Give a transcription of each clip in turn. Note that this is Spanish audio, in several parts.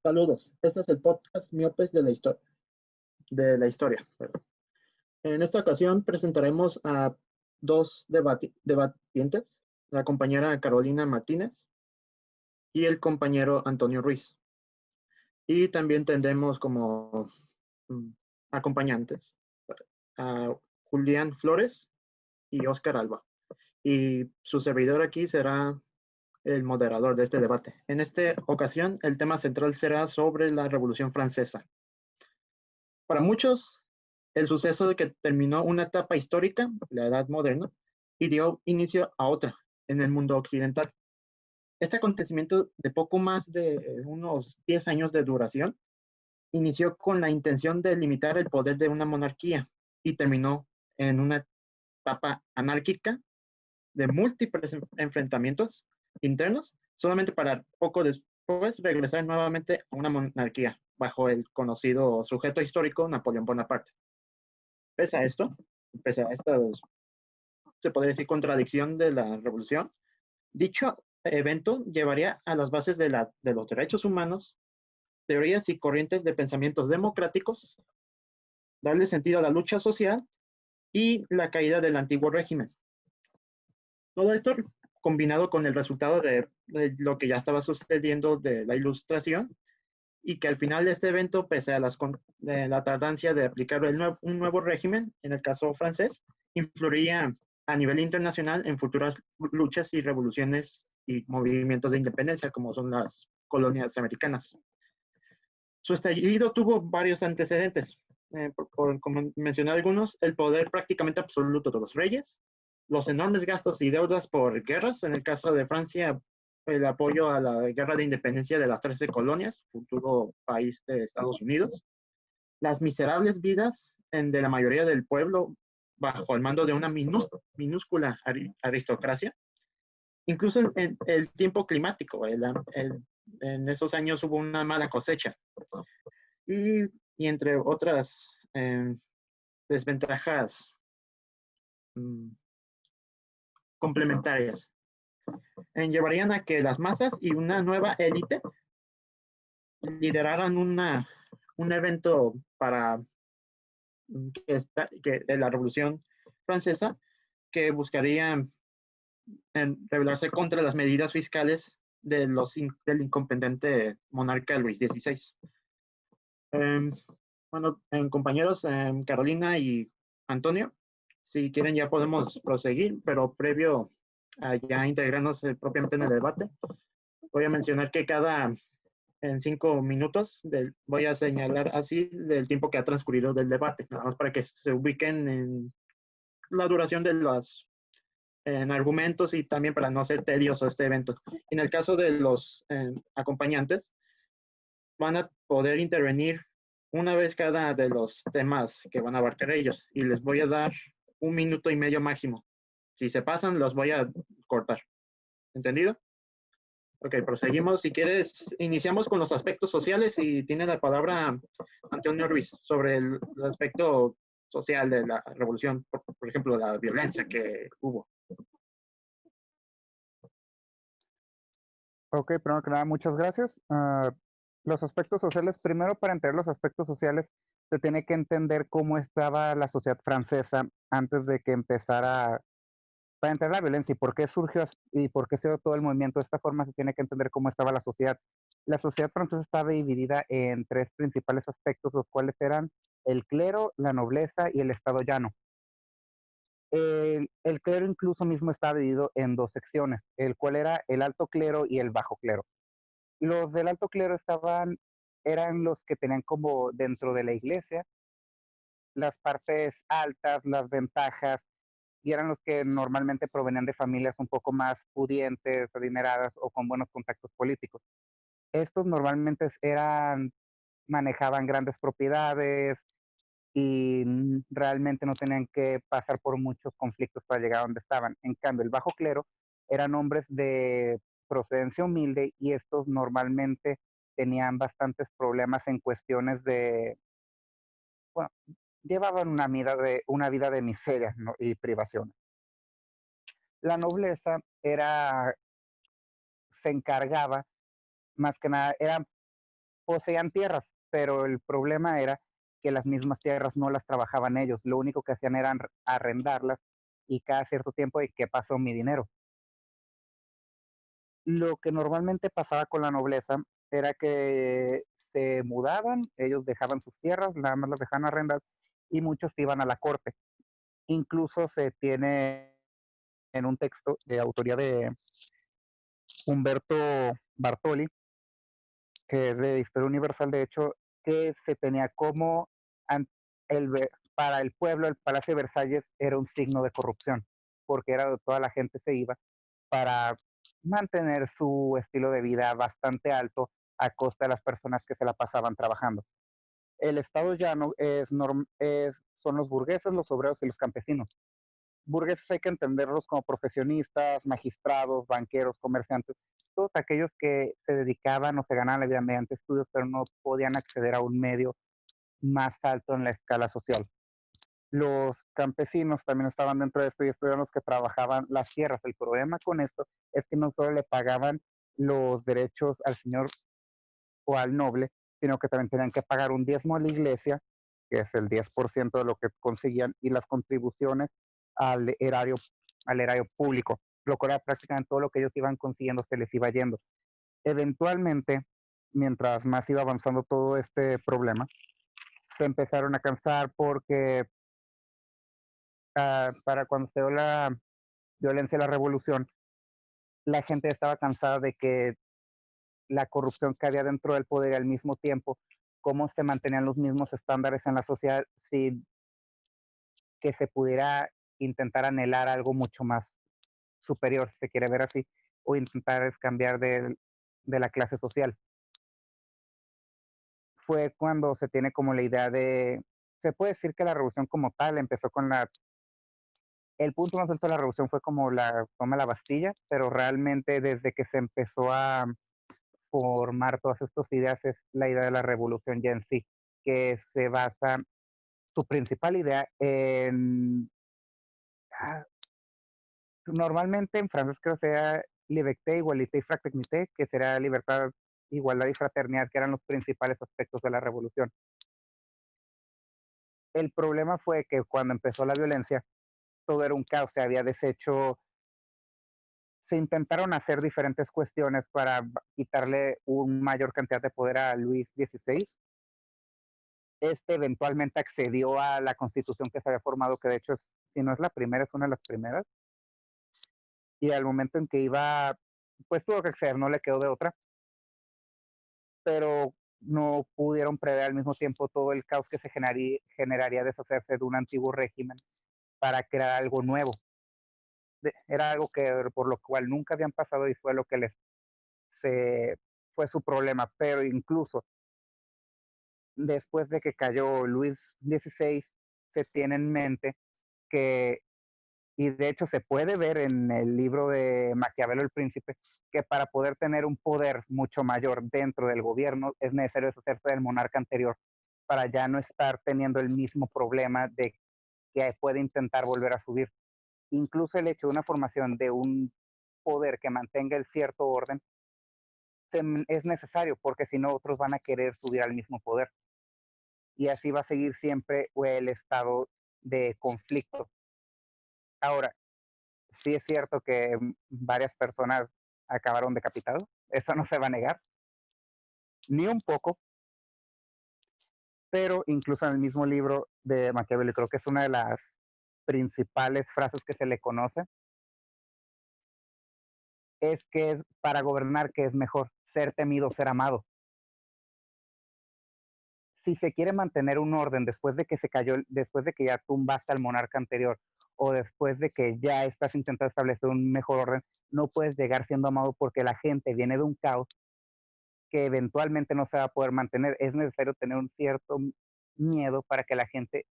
Saludos, este es el podcast Miopes de la historia. Perdón. En esta ocasión presentaremos a dos debatientes, la compañera Carolina Martínez y el compañero Antonio Ruiz. Y también tendremos como mm, acompañantes a Julián Flores y Óscar Alba. Y su servidor aquí será el moderador de este debate. En esta ocasión, el tema central será sobre la Revolución Francesa. Para muchos, el suceso de que terminó una etapa histórica, la Edad Moderna, y dio inicio a otra en el mundo occidental. Este acontecimiento de poco más de unos 10 años de duración inició con la intención de limitar el poder de una monarquía y terminó en una etapa anárquica de múltiples enfrentamientos internos, solamente para poco después regresar nuevamente a una monarquía bajo el conocido sujeto histórico Napoleón Bonaparte. Pese a esto, pese a esta, se podría decir, contradicción de la revolución, dicho evento llevaría a las bases de los derechos humanos, teorías y corrientes de pensamientos democráticos, darle sentido a la lucha social y la caída del antiguo régimen. Todo esto combinado con el resultado de lo que ya estaba sucediendo de la Ilustración y que al final de este evento, pese a la tardancia de aplicar un nuevo régimen, en el caso francés, influiría a nivel internacional en futuras luchas y revoluciones y movimientos de independencia, como son las colonias americanas. Su estallido tuvo varios antecedentes. Como mencioné algunos, el poder prácticamente absoluto de los reyes, los enormes gastos y deudas por guerras, en el caso de Francia, el apoyo a la guerra de independencia de las 13 colonias, futuro país de Estados Unidos, las miserables vidas de la mayoría del pueblo bajo el mando de una minúscula aristocracia, incluso el tiempo climático, en esos años hubo una mala cosecha, y entre otras desventajas complementarias, llevarían a que las masas y una nueva élite lideraran un evento para de la Revolución Francesa que buscaría rebelarse contra las medidas fiscales del incompetente monarca Luis XVI. Bueno, compañeros, Carolina y Antonio, si quieren ya podemos proseguir, pero previo a ya integrarnos propiamente en el debate, voy a mencionar que en 5 minutos voy a señalar así del tiempo que ha transcurrido del debate, nada más para que se ubiquen en la duración de los en argumentos y también para no ser tedioso este evento. En el caso de los acompañantes, van a poder intervenir una vez cada de los temas que van a abarcar ellos y les voy a dar 1 minuto y medio máximo. Si se pasan, los voy a cortar. ¿Entendido? Ok, proseguimos. Si quieres, iniciamos con los aspectos sociales y tiene la palabra Antonio Ruiz sobre el aspecto social de la revolución, por ejemplo, la violencia que hubo. Ok, primero que nada, muchas gracias. Los aspectos sociales, primero para entender los aspectos sociales, se tiene que entender cómo estaba la sociedad francesa antes de que empezara, para entender la violencia y por qué surgió y por qué se dio todo el movimiento. De esta forma se tiene que entender cómo estaba la sociedad. La sociedad francesa estaba dividida en tres principales aspectos, los cuales eran el clero, la nobleza y el estado llano. El clero incluso mismo estaba dividido en dos secciones, el cual era el alto clero y el bajo clero. Los del alto clero eran los que tenían como dentro de la iglesia las partes altas, las ventajas, y eran los que normalmente provenían de familias un poco más pudientes, adineradas o con buenos contactos políticos. Estos normalmente manejaban grandes propiedades y realmente no tenían que pasar por muchos conflictos para llegar a donde estaban. En cambio, el bajo clero eran hombres de procedencia humilde y estos normalmente tenían bastantes problemas en cuestiones bueno, llevaban una vida de miseria, ¿no? Y privaciones. La nobleza se encargaba, más que nada, poseían tierras, pero el problema era que las mismas tierras no las trabajaban ellos, lo único que hacían era arrendarlas y cada cierto tiempo, ¿y qué pasó mi dinero? Lo que normalmente pasaba con la nobleza era que se mudaban, ellos dejaban sus tierras, nada más las dejaban arrendar y muchos iban a la corte. Incluso se tiene en un texto de autoría de Humberto Bartoli, que es de Historia Universal, de hecho, que se tenía como para el pueblo el Palacio de Versalles era un signo de corrupción, porque era toda la gente se iba para mantener su estilo de vida bastante alto a costa de las personas que se la pasaban trabajando. El estado llano son los burgueses, los obreros y los campesinos. Burgueses hay que entenderlos como profesionistas, magistrados, banqueros, comerciantes, todos aquellos que se dedicaban o se ganaban la vida mediante estudios, pero no podían acceder a un medio más alto en la escala social. Los campesinos también estaban dentro de esto y estos eran los que trabajaban las tierras. El problema con esto es que no solo le pagaban los derechos al señor o al noble, sino que también tenían que pagar un diezmo a la iglesia, que es el 10% de lo que conseguían, y las contribuciones al erario, al erario público, lo cual era prácticamente todo lo que ellos iban consiguiendo se les iba yendo. Eventualmente, mientras más iba avanzando todo este problema, se empezaron a cansar porque para cuando se dio la violencia de la revolución, la gente estaba cansada de que la corrupción que había dentro del poder y al mismo tiempo cómo se mantenían los mismos estándares en la sociedad sin que se pudiera intentar anhelar algo mucho más superior, si se quiere ver así, o intentar es cambiar de la clase social. Fue cuando se tiene como la idea de, se puede decir que la revolución como tal empezó con el punto más alto de la revolución fue como la toma de la Bastilla, pero realmente desde que se empezó a formar todas estas ideas es la idea de la revolución ya en sí, que se basa su principal idea en, ah, normalmente en francés creo que sea liberté, igualité y fraternité, que será libertad, igualdad y fraternidad, que eran los principales aspectos de la revolución. El problema fue que cuando empezó la violencia, todo era un caos, se había deshecho, se intentaron hacer diferentes cuestiones para quitarle una mayor cantidad de poder a Luis XVI. Este eventualmente accedió a la constitución que se había formado, que de hecho, si no es la primera, es una de las primeras. Y al momento en que iba, pues tuvo que acceder, no le quedó de otra, pero no pudieron prever al mismo tiempo todo el caos que se generaría deshacerse de un antiguo régimen para crear algo nuevo. Era algo que por lo cual nunca habían pasado y fue lo que se, fue su problema. Pero incluso después de que cayó Luis XVI, se tiene en mente que, y de hecho se puede ver en el libro de Maquiavelo el Príncipe, que para poder tener un poder mucho mayor dentro del gobierno es necesario deshacerse del monarca anterior para ya no estar teniendo el mismo problema de que puede intentar volver a subir. Incluso el hecho de una formación de un poder que mantenga el cierto orden es necesario porque si no otros van a querer subir al mismo poder y así va a seguir siempre el estado de conflicto. Ahora, sí es cierto que varias personas acabaron decapitados, eso no se va a negar, ni un poco, pero incluso en el mismo libro de Maquiavelo, creo que es una de las principales frases que se le conoce, es que es para gobernar que es mejor ser temido, ser amado. Si se quiere mantener un orden después de que se cayó, después de que ya tumbaste al monarca anterior o después de que ya estás intentando establecer un mejor orden, no puedes llegar siendo amado porque la gente viene de un caos que eventualmente no se va a poder mantener. Es necesario tener un cierto miedo para que la gente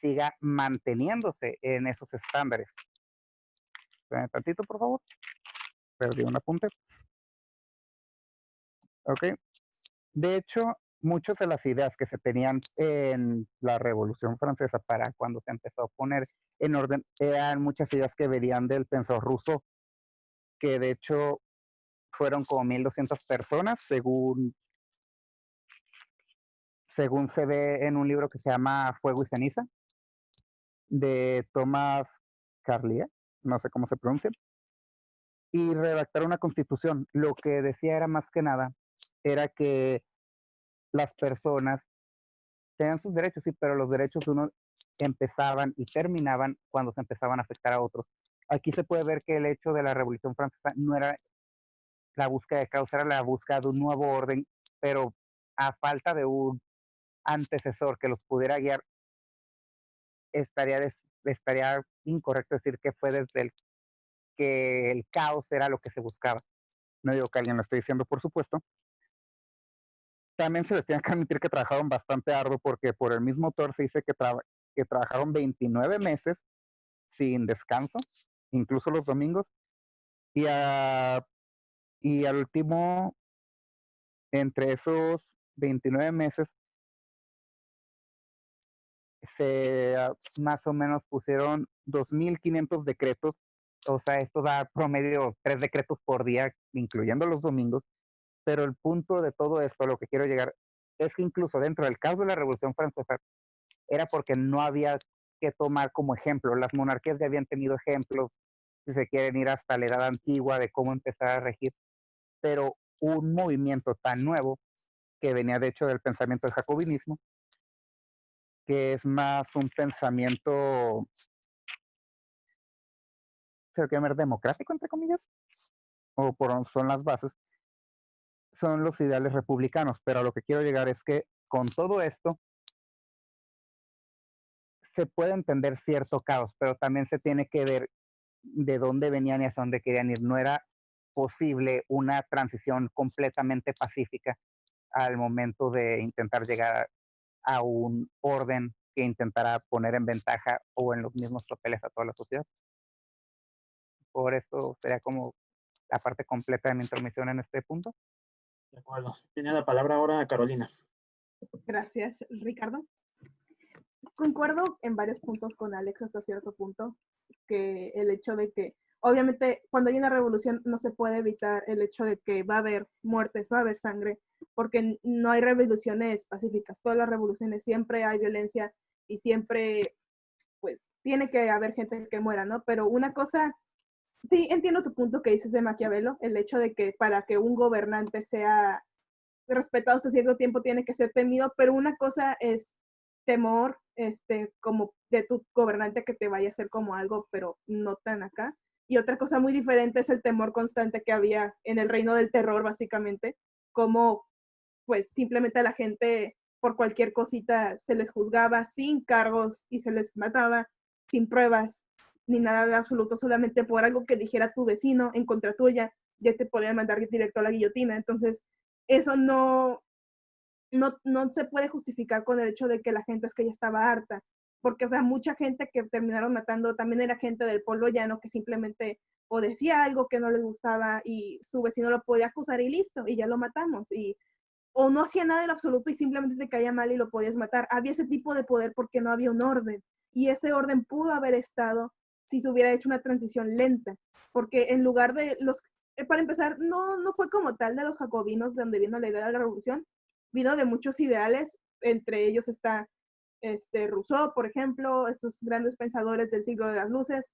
siga manteniéndose en esos estándares. Espérame tantito, por favor. Perdí un apunte. Ok. De hecho, muchas de las ideas que se tenían en la Revolución Francesa para cuando se empezó a poner en orden eran muchas ideas que venían del pensador Rousseau, que de hecho fueron como 1200 personas, según según se ve en un libro que se llama Fuego y Ceniza, de Thomas Carlyle, no sé cómo se pronuncia, y redactar una constitución. Lo que decía era más que nada, era que las personas tenían sus derechos, sí, pero los derechos de uno empezaban y terminaban cuando se empezaban a afectar a otros. Aquí se puede ver que el hecho de la Revolución Francesa no era la búsqueda de causa, era la búsqueda de un nuevo orden, pero a falta de un antecesor que los pudiera guiar, estaría, estaría incorrecto decir que fue desde el que el caos era lo que se buscaba. No digo que alguien lo esté diciendo, por supuesto. También se les tiene que admitir que trabajaron bastante arduo porque por el mismo autor se dice que trabajaron 29 meses sin descanso, incluso los domingos, y, y al último, entre esos 29 meses, se más o menos pusieron 2.500 decretos, o sea, esto da promedio 3 decretos por día, incluyendo los domingos, pero el punto de todo esto, a lo que quiero llegar, es que incluso dentro del caos de la Revolución Francesa, era porque no había que tomar como ejemplo, las monarquías ya habían tenido ejemplos, si se quieren ir hasta la edad antigua de cómo empezar a regir, pero un movimiento tan nuevo, que venía de hecho del pensamiento del jacobinismo, que es más un pensamiento, se lo quiere llamar democrático, entre comillas, o por son las bases, son los ideales republicanos, pero a lo que quiero llegar es que con todo esto se puede entender cierto caos, pero también se tiene que ver de dónde venían y hacia dónde querían ir. No era posible una transición completamente pacífica al momento de intentar llegar a un orden que intentara poner en ventaja o en los mismos papeles a toda la sociedad. Por eso sería como la parte completa de mi intromisión en este punto. De acuerdo. Tiene la palabra ahora Carolina. Gracias, Ricardo. Concuerdo en varios puntos con Alex hasta cierto punto, que el hecho de que, obviamente, cuando hay una revolución no se puede evitar el hecho de que va a haber muertes, va a haber sangre, porque no hay revoluciones pacíficas. Todas las revoluciones siempre hay violencia y siempre, pues, tiene que haber gente que muera, ¿no? Pero una cosa, sí, entiendo tu punto que dices de Maquiavelo, el hecho de que para que un gobernante sea respetado hasta cierto tiempo tiene que ser temido, pero una cosa es temor, como de tu gobernante que te vaya a hacer como algo, pero no tan acá. Y otra cosa muy diferente es el temor constante que había en el reino del terror, básicamente, como pues simplemente a la gente por cualquier cosita se les juzgaba sin cargos y se les mataba sin pruebas ni nada de absoluto, solamente por algo que dijera tu vecino en contra tuya, ya te podían mandar directo a la guillotina. Entonces, eso no se puede justificar con el hecho de que la gente es que ya estaba harta, porque, o sea, mucha gente que terminaron matando también era gente del pueblo llano que simplemente o decía algo que no les gustaba y su vecino lo podía acusar y listo, y ya lo matamos, o no hacía nada en absoluto y simplemente te caía mal y lo podías matar. Había ese tipo de poder porque no había un orden, y ese orden pudo haber estado si se hubiera hecho una transición lenta, porque en lugar de para empezar, no fue como tal de los jacobinos de donde vino la idea de la revolución, vino de muchos ideales, entre ellos está Rousseau, por ejemplo, estos grandes pensadores del siglo de las luces,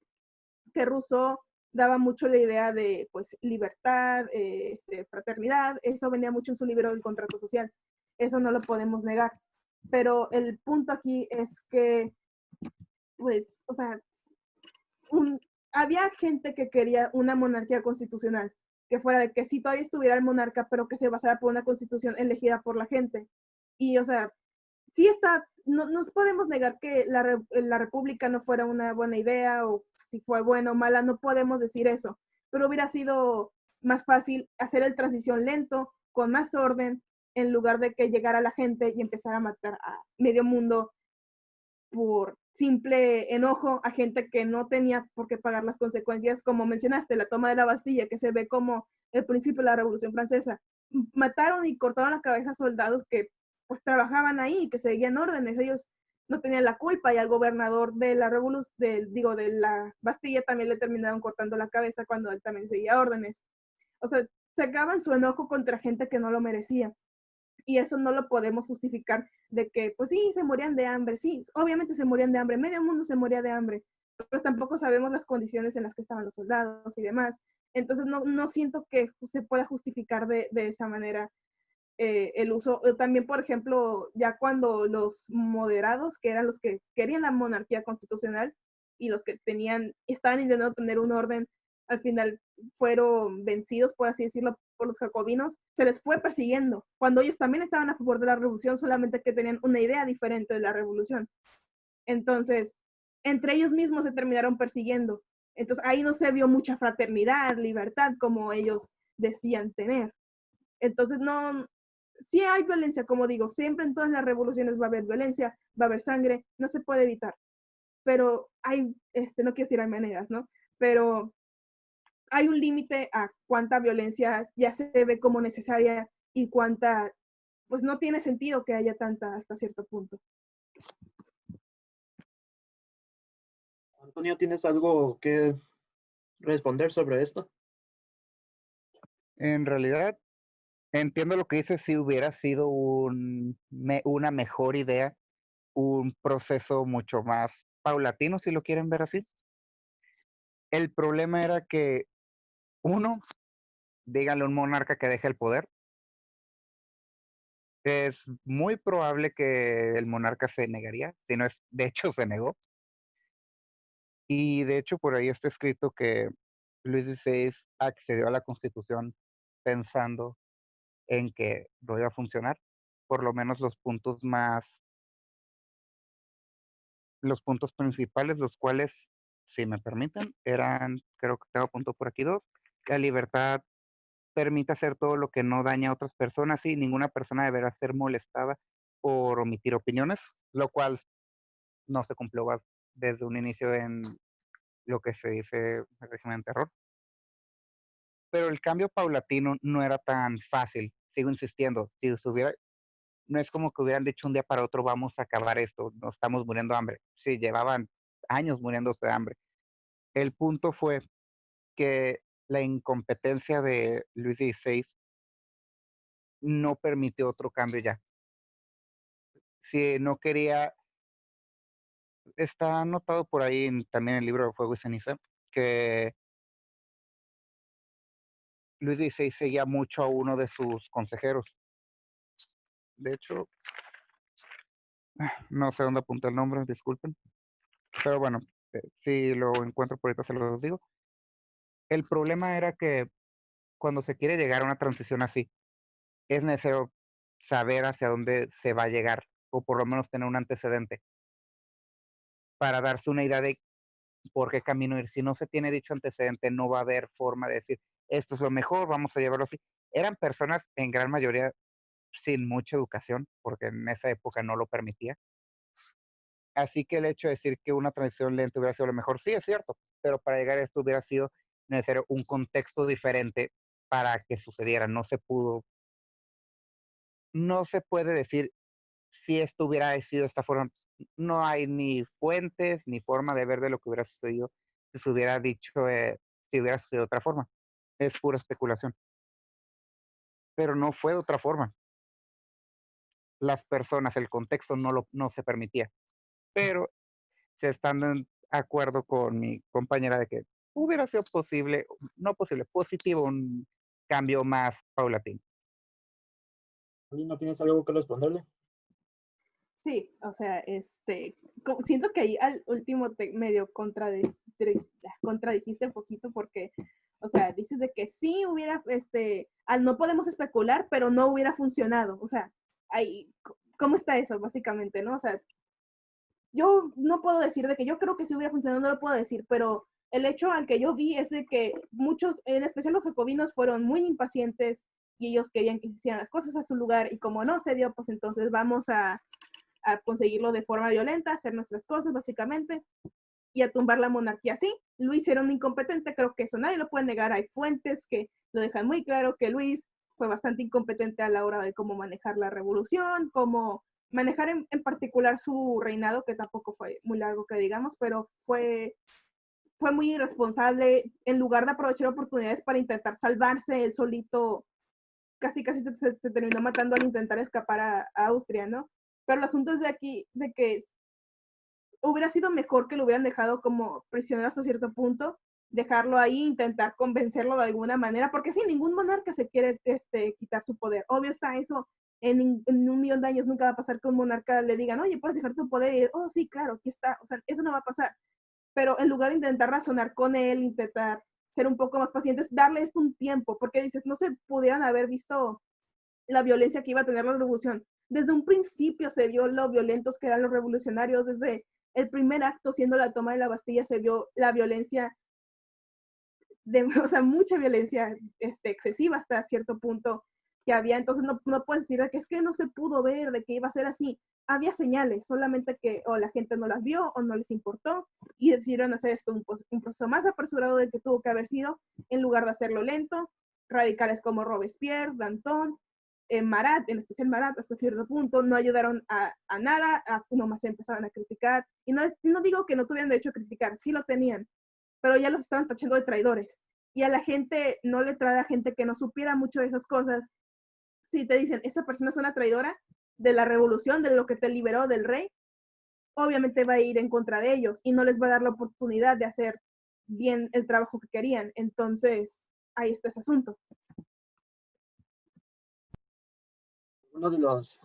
que Rousseau daba mucho la idea de pues libertad, fraternidad, eso venía mucho en su libro del contrato social, eso no lo podemos negar, pero el punto aquí es que pues, o sea, había gente que quería una monarquía constitucional, que fuera de que sí todavía estuviera el monarca, pero que se basara por una constitución elegida por la gente. Y, o sea, sí está, no nos podemos negar que la república no fuera una buena idea o si fue buena o mala, no podemos decir eso, pero hubiera sido más fácil hacer el transición lento, con más orden, en lugar de que llegara la gente y empezara a matar a medio mundo por simple enojo a gente que no tenía por qué pagar las consecuencias, como mencionaste, la toma de la Bastilla, que se ve como el principio de la Revolución Francesa. Mataron y cortaron la cabeza a soldados que pues trabajaban ahí, que seguían órdenes, ellos no tenían la culpa, y al gobernador de la revolución, de la Bastilla también le terminaron cortando la cabeza cuando él también seguía órdenes. O sea, sacaban su enojo contra gente que no lo merecía. Y eso no lo podemos justificar de que, pues sí, se morían de hambre, sí, obviamente se morían de hambre, medio mundo se moría de hambre, pero tampoco sabemos las condiciones en las que estaban los soldados y demás. Entonces no siento que se pueda justificar de esa manera el uso. También, por ejemplo, ya cuando los moderados, que eran los que querían la monarquía constitucional y los que estaban intentando tener un orden, al final fueron vencidos, por así decirlo, por los jacobinos, se les fue persiguiendo, cuando ellos también estaban a favor de la revolución, solamente que tenían una idea diferente de la revolución. Entonces, entre ellos mismos se terminaron persiguiendo. Entonces, ahí no se vio mucha fraternidad, libertad, como ellos decían tener. Entonces, no, sí hay violencia, como digo, siempre en todas las revoluciones va a haber violencia, va a haber sangre, no se puede evitar. Pero hay, no quiero decir hay maneras, ¿no? Pero hay un límite a cuánta violencia ya se ve como necesaria y cuánta, pues no tiene sentido que haya tanta hasta cierto punto. Antonio, ¿tienes algo que responder sobre esto? En realidad, entiendo lo que dices, si hubiera sido una mejor idea, un proceso mucho más paulatino, si lo quieren ver así. El problema era que, uno, díganle a un monarca que deje el poder. Es muy probable que el monarca se negaría, si no es, de hecho se negó. Y de hecho por ahí está escrito que Luis XVI accedió a la Constitución pensando en que no iba a funcionar, por lo menos los puntos principales, los cuales, si me permiten, eran, creo que tengo apunto por aquí dos, la libertad permite hacer todo lo que no daña a otras personas y ninguna persona deberá ser molestada por omitir opiniones, lo cual no se cumplió desde un inicio en lo que se dice el régimen de terror. Pero el cambio paulatino no era tan fácil, sigo insistiendo, si se hubiera, no es como que hubieran dicho un día para otro vamos a acabar esto, nos estamos muriendo de hambre. Sí, llevaban años muriéndose de hambre. El punto fue que la incompetencia de Luis XVI no permitió otro cambio ya. Si no quería, está anotado por ahí también en el libro de Fuego y Ceniza, que Luis XVI seguía mucho a uno de sus consejeros. De hecho, no sé dónde apunté el nombre, disculpen. Pero bueno, si lo encuentro por ahorita se los digo. El problema era que cuando se quiere llegar a una transición así, es necesario saber hacia dónde se va a llegar, o por lo menos tener un antecedente, para darse una idea de por qué camino ir. Si no se tiene dicho antecedente, no va a haber forma de decir, esto es lo mejor, vamos a llevarlo así. Eran personas en gran mayoría sin mucha educación, porque en esa época no lo permitía. Así que el hecho de decir que una transición lenta hubiera sido lo mejor, sí es cierto, pero para llegar a esto hubiera sido necesario un contexto diferente para que sucediera. No se puede decir si esto hubiera sido de esta forma. No hay ni fuentes ni forma de ver de lo que hubiera sucedido si se hubiera dicho, si hubiera sucedido de otra forma. Es pura especulación. Pero no fue de otra forma. Las personas, el contexto no se permitía. Pero se están de acuerdo con mi compañera de que hubiera sido posible, no posible, positivo, un cambio más paulatino. ¿No tienes algo que responderle? Sí, o sea, siento que ahí al último medio contradijiste un poquito porque, o sea, dices de que sí hubiera, no podemos especular, pero no hubiera funcionado, o sea, ahí, ¿cómo está eso, básicamente, no? O sea, yo no puedo decir de que yo creo que sí hubiera funcionado, no lo puedo decir, pero el hecho al que yo vi es de que muchos, en especial los jacobinos, fueron muy impacientes y ellos querían que se hicieran las cosas a su lugar y como no se dio, pues entonces vamos a conseguirlo de forma violenta, hacer nuestras cosas básicamente y a tumbar la monarquía. Sí, Luis era un incompetente, creo que eso nadie lo puede negar, hay fuentes que lo dejan muy claro que Luis fue bastante incompetente a la hora de cómo manejar la revolución, cómo manejar en particular su reinado, que tampoco fue muy largo que digamos, pero fue muy irresponsable, en lugar de aprovechar oportunidades para intentar salvarse, él solito casi se terminó matando al intentar escapar a Austria, ¿no? Pero el asunto es de aquí, de que hubiera sido mejor que lo hubieran dejado como prisionero hasta cierto punto, dejarlo ahí, intentar convencerlo de alguna manera, porque sí, ningún monarca se quiere quitar su poder. Obvio está eso, en un millón de años nunca va a pasar que un monarca le digan, oye, puedes dejar tu poder, y oh, sí, claro, aquí está, o sea, eso no va a pasar. Pero en lugar de intentar razonar con él, intentar ser un poco más pacientes, darle esto un tiempo, porque dices, no se pudieran haber visto la violencia que iba a tener la revolución. Desde un principio se vio lo violentos que eran los revolucionarios, desde el primer acto, siendo la toma de la Bastilla, se vio la violencia, o sea, mucha violencia excesiva hasta cierto punto que había. Entonces no puedes decir que es que no se pudo ver, de que iba a ser así. Había señales, solamente que o la gente no las vio o no les importó y decidieron hacer esto un proceso más apresurado del que tuvo que haber sido, en lugar de hacerlo lento. Radicales como Robespierre, Danton, Marat, en especial Marat, hasta cierto punto, no ayudaron a nada, nomás empezaron a criticar. Y no digo que no tuvieran derecho a criticar, sí lo tenían, pero ya los estaban tachando de traidores. Y a la gente no le trae a gente que no supiera mucho de esas cosas. Si te dicen, esta persona es una traidora de la revolución, de lo que te liberó del rey, obviamente va a ir en contra de ellos y no les va a dar la oportunidad de hacer bien el trabajo que querían. Entonces, ahí está ese asunto. Uno de los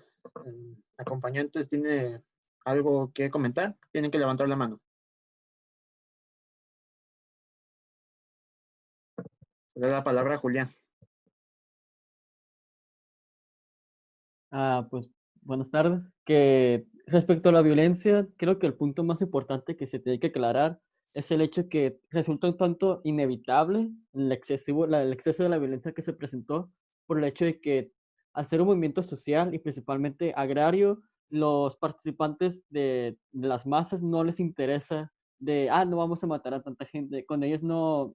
acompañantes tiene algo que comentar, tienen que levantar la mano. Le doy la palabra a Julián. Pues buenas tardes. Que respecto a la violencia, creo que el punto más importante que se tiene que aclarar es el hecho que resulta un tanto inevitable el exceso de la violencia que se presentó por el hecho de que al ser un movimiento social y principalmente agrario, los participantes de las masas no les interesa no vamos a matar a tanta gente. Con ellos no.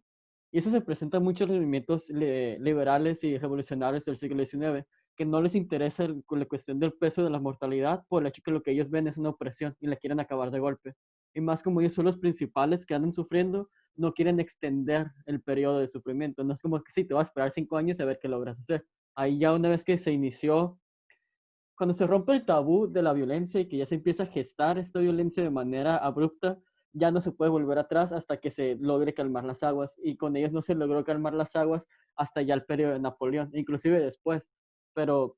Y eso se presenta en muchos movimientos liberales y revolucionarios del siglo XIX que no les interesa con la cuestión del peso de la mortalidad por el hecho que lo que ellos ven es una opresión y la quieren acabar de golpe. Y más como ellos son los principales que andan sufriendo, no quieren extender el periodo de sufrimiento. No es como que sí, te vas a esperar 5 años a ver qué logras hacer. Ahí ya una vez que se inició, cuando se rompe el tabú de la violencia y que ya se empieza a gestar esta violencia de manera abrupta, ya no se puede volver atrás hasta que se logre calmar las aguas. Y con ellos no se logró calmar las aguas hasta ya el periodo de Napoleón, inclusive después. Pero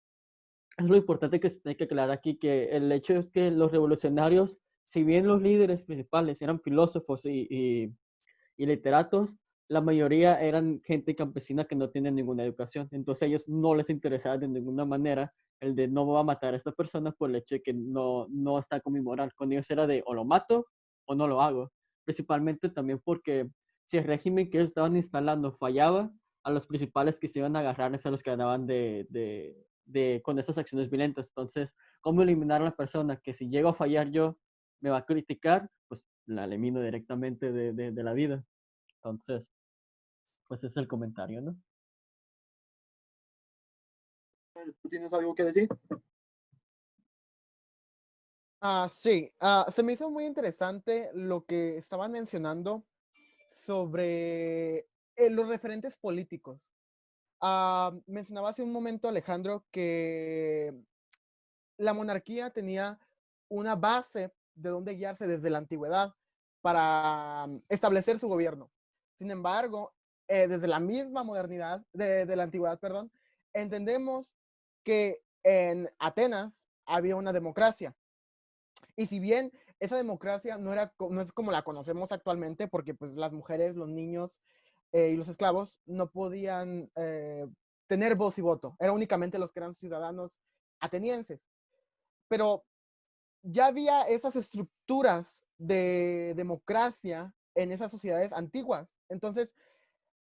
es lo importante que se tiene que aclarar aquí, que el hecho es que los revolucionarios, si bien los líderes principales eran filósofos y literatos, la mayoría eran gente campesina que no tiene ninguna educación. Entonces a ellos no les interesaba de ninguna manera el de no voy a matar a esta persona por el hecho de que no está con mi moral. Con ellos era de o lo mato o no lo hago. Principalmente también porque si el régimen que ellos estaban instalando fallaba, a los principales que se iban a agarrar es a los que ganaban con estas acciones violentas. Entonces, ¿cómo eliminar a la persona que si llego a fallar yo me va a criticar? Pues la elimino directamente de la vida. Entonces, pues ese es el comentario, ¿no? ¿Tú tienes algo que decir? Sí, se me hizo muy interesante lo que estaban mencionando sobre los referentes políticos. Mencionaba hace un momento Alejandro que la monarquía tenía una base de donde guiarse desde la antigüedad para establecer su gobierno. Sin embargo, desde la misma modernidad, de la antigüedad, perdón, entendemos que en Atenas había una democracia. Y si bien esa democracia no es como la conocemos actualmente, porque pues las mujeres, los niños y los esclavos no podían tener voz y voto, era únicamente los que eran ciudadanos atenienses. Pero ya había esas estructuras de democracia en esas sociedades antiguas. Entonces,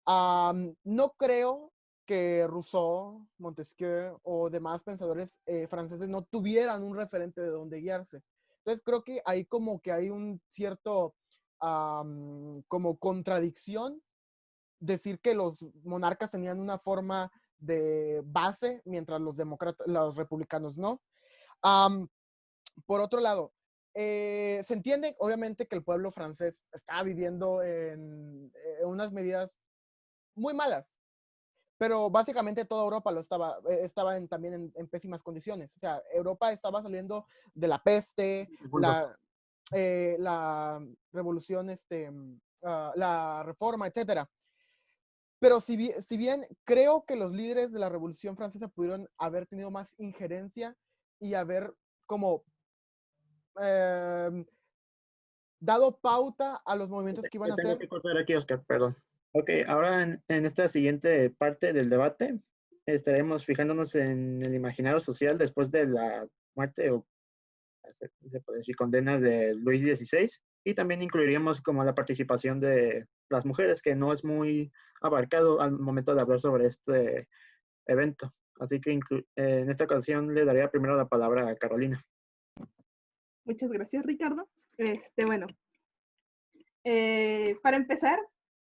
no creo que Rousseau, Montesquieu o demás pensadores franceses no tuvieran un referente de donde guiarse. Entonces creo que ahí como que hay un cierto como contradicción decir que los monarcas tenían una forma de base mientras los republicanos no. Por otro lado, se entiende obviamente que el pueblo francés está viviendo en unas medidas muy malas, pero básicamente toda Europa estaba también en pésimas condiciones. O sea, Europa estaba saliendo de la peste, la revolución, la reforma, etcétera. Pero si bien creo que los líderes de la Revolución Francesa pudieron haber tenido más injerencia y haber como dado pauta a los movimientos que iban a Tengo hacer. que cortar aquí, Oscar, perdón. Ok, ahora en esta siguiente parte del debate estaremos fijándonos en el imaginario social después de la muerte o se puede decir condenas de Luis XVI, y también incluiríamos como la participación de las mujeres, que no es muy abarcado al momento de hablar sobre este evento. Así que en esta ocasión le daría primero la palabra a Carolina. Muchas gracias, Ricardo. Bueno, para empezar,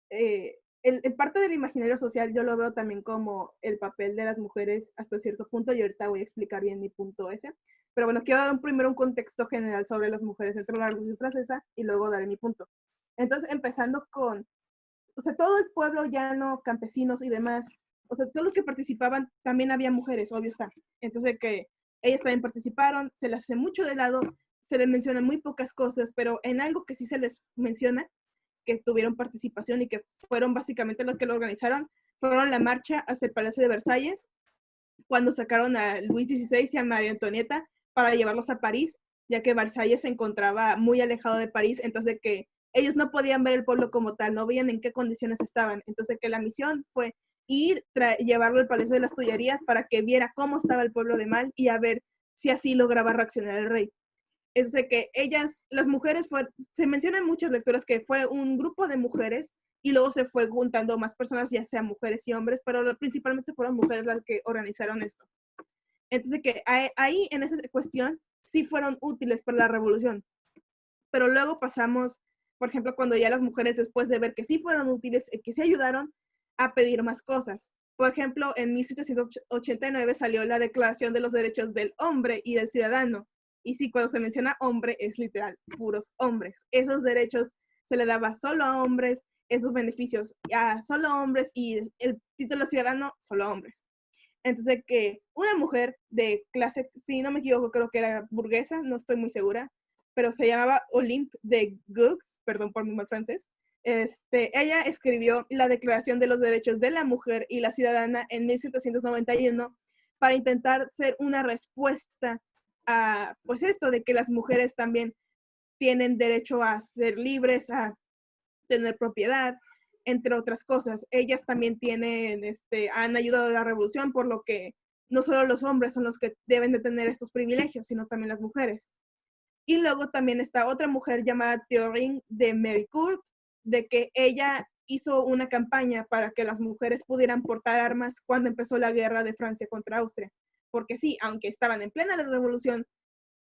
en parte del imaginario social yo lo veo también como el papel de las mujeres hasta cierto punto, y ahorita voy a explicar bien mi punto ese. Pero bueno, quiero dar primero un contexto general sobre las mujeres dentro de la Revolución Francesa y luego daré mi punto. Entonces, empezando con, o sea, todo el pueblo llano, campesinos y demás, o sea, todos los que participaban, también había mujeres, obvio está. Entonces, que ellas también participaron, se las hace mucho de lado, se les mencionan muy pocas cosas, pero en algo que sí se les menciona, que tuvieron participación y que fueron básicamente los que lo organizaron, fueron la marcha hacia el Palacio de Versalles, cuando sacaron a Luis XVI y a María Antonieta para llevarlos a París, ya que Versalles se encontraba muy alejado de París, entonces que ellos no podían ver el pueblo como tal, no veían en qué condiciones estaban, entonces que la misión fue ir, llevarlo al Palacio de las Tullerías para que viera cómo estaba el pueblo de mal y a ver si así lograba reaccionar el rey. Es de que ellas, las mujeres, se menciona en muchas lecturas que fue un grupo de mujeres y luego se fue juntando más personas, ya sea mujeres y hombres, pero principalmente fueron mujeres las que organizaron esto. Entonces que ahí en esa cuestión sí fueron útiles para la revolución. Pero luego pasamos, por ejemplo, cuando ya las mujeres, después de ver que sí fueron útiles, que sí ayudaron, a pedir más cosas. Por ejemplo, en 1789 salió la Declaración de los Derechos del Hombre y del Ciudadano. Y sí, cuando se menciona hombre, es literal, puros hombres. Esos derechos se le daba solo a hombres, esos beneficios a solo hombres, y el título de ciudadano, solo hombres. Entonces, que una mujer de clase, si no me equivoco, creo que era burguesa, no estoy muy segura, pero se llamaba Olympe de Gouges, perdón por mi mal francés. Ella escribió la Declaración de los Derechos de la Mujer y la Ciudadana en 1791 para intentar ser una respuesta a, pues esto, de que las mujeres también tienen derecho a ser libres, a tener propiedad, entre otras cosas. Ellas también han ayudado a la revolución, por lo que no solo los hombres son los que deben de tener estos privilegios, sino también las mujeres. Y luego también está otra mujer llamada Théorine de Méricourt, de que ella hizo una campaña para que las mujeres pudieran portar armas cuando empezó la guerra de Francia contra Austria. Porque sí, aunque estaban en plena revolución,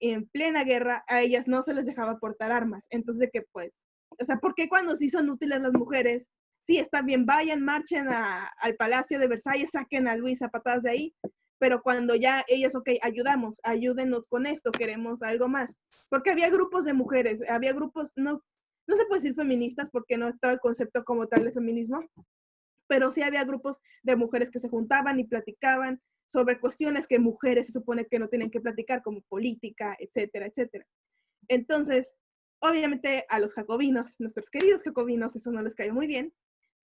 en plena guerra, a ellas no se les dejaba portar armas. Entonces, que pues, o sea, ¿por qué cuando sí son útiles las mujeres? Sí, está bien, vayan, marchen al Palacio de Versalles, saquen a Luis a patadas de ahí, pero cuando ya ellos, ok, ayudamos, ayúdenos con esto, queremos algo más. Porque había grupos de mujeres, había grupos, no se puede decir feministas porque no estaba el concepto como tal de feminismo, pero sí había grupos de mujeres que se juntaban y platicaban sobre cuestiones que mujeres se supone que no tienen que platicar, como política, etcétera, etcétera. Entonces, obviamente a los jacobinos, nuestros queridos jacobinos, eso no les cayó muy bien.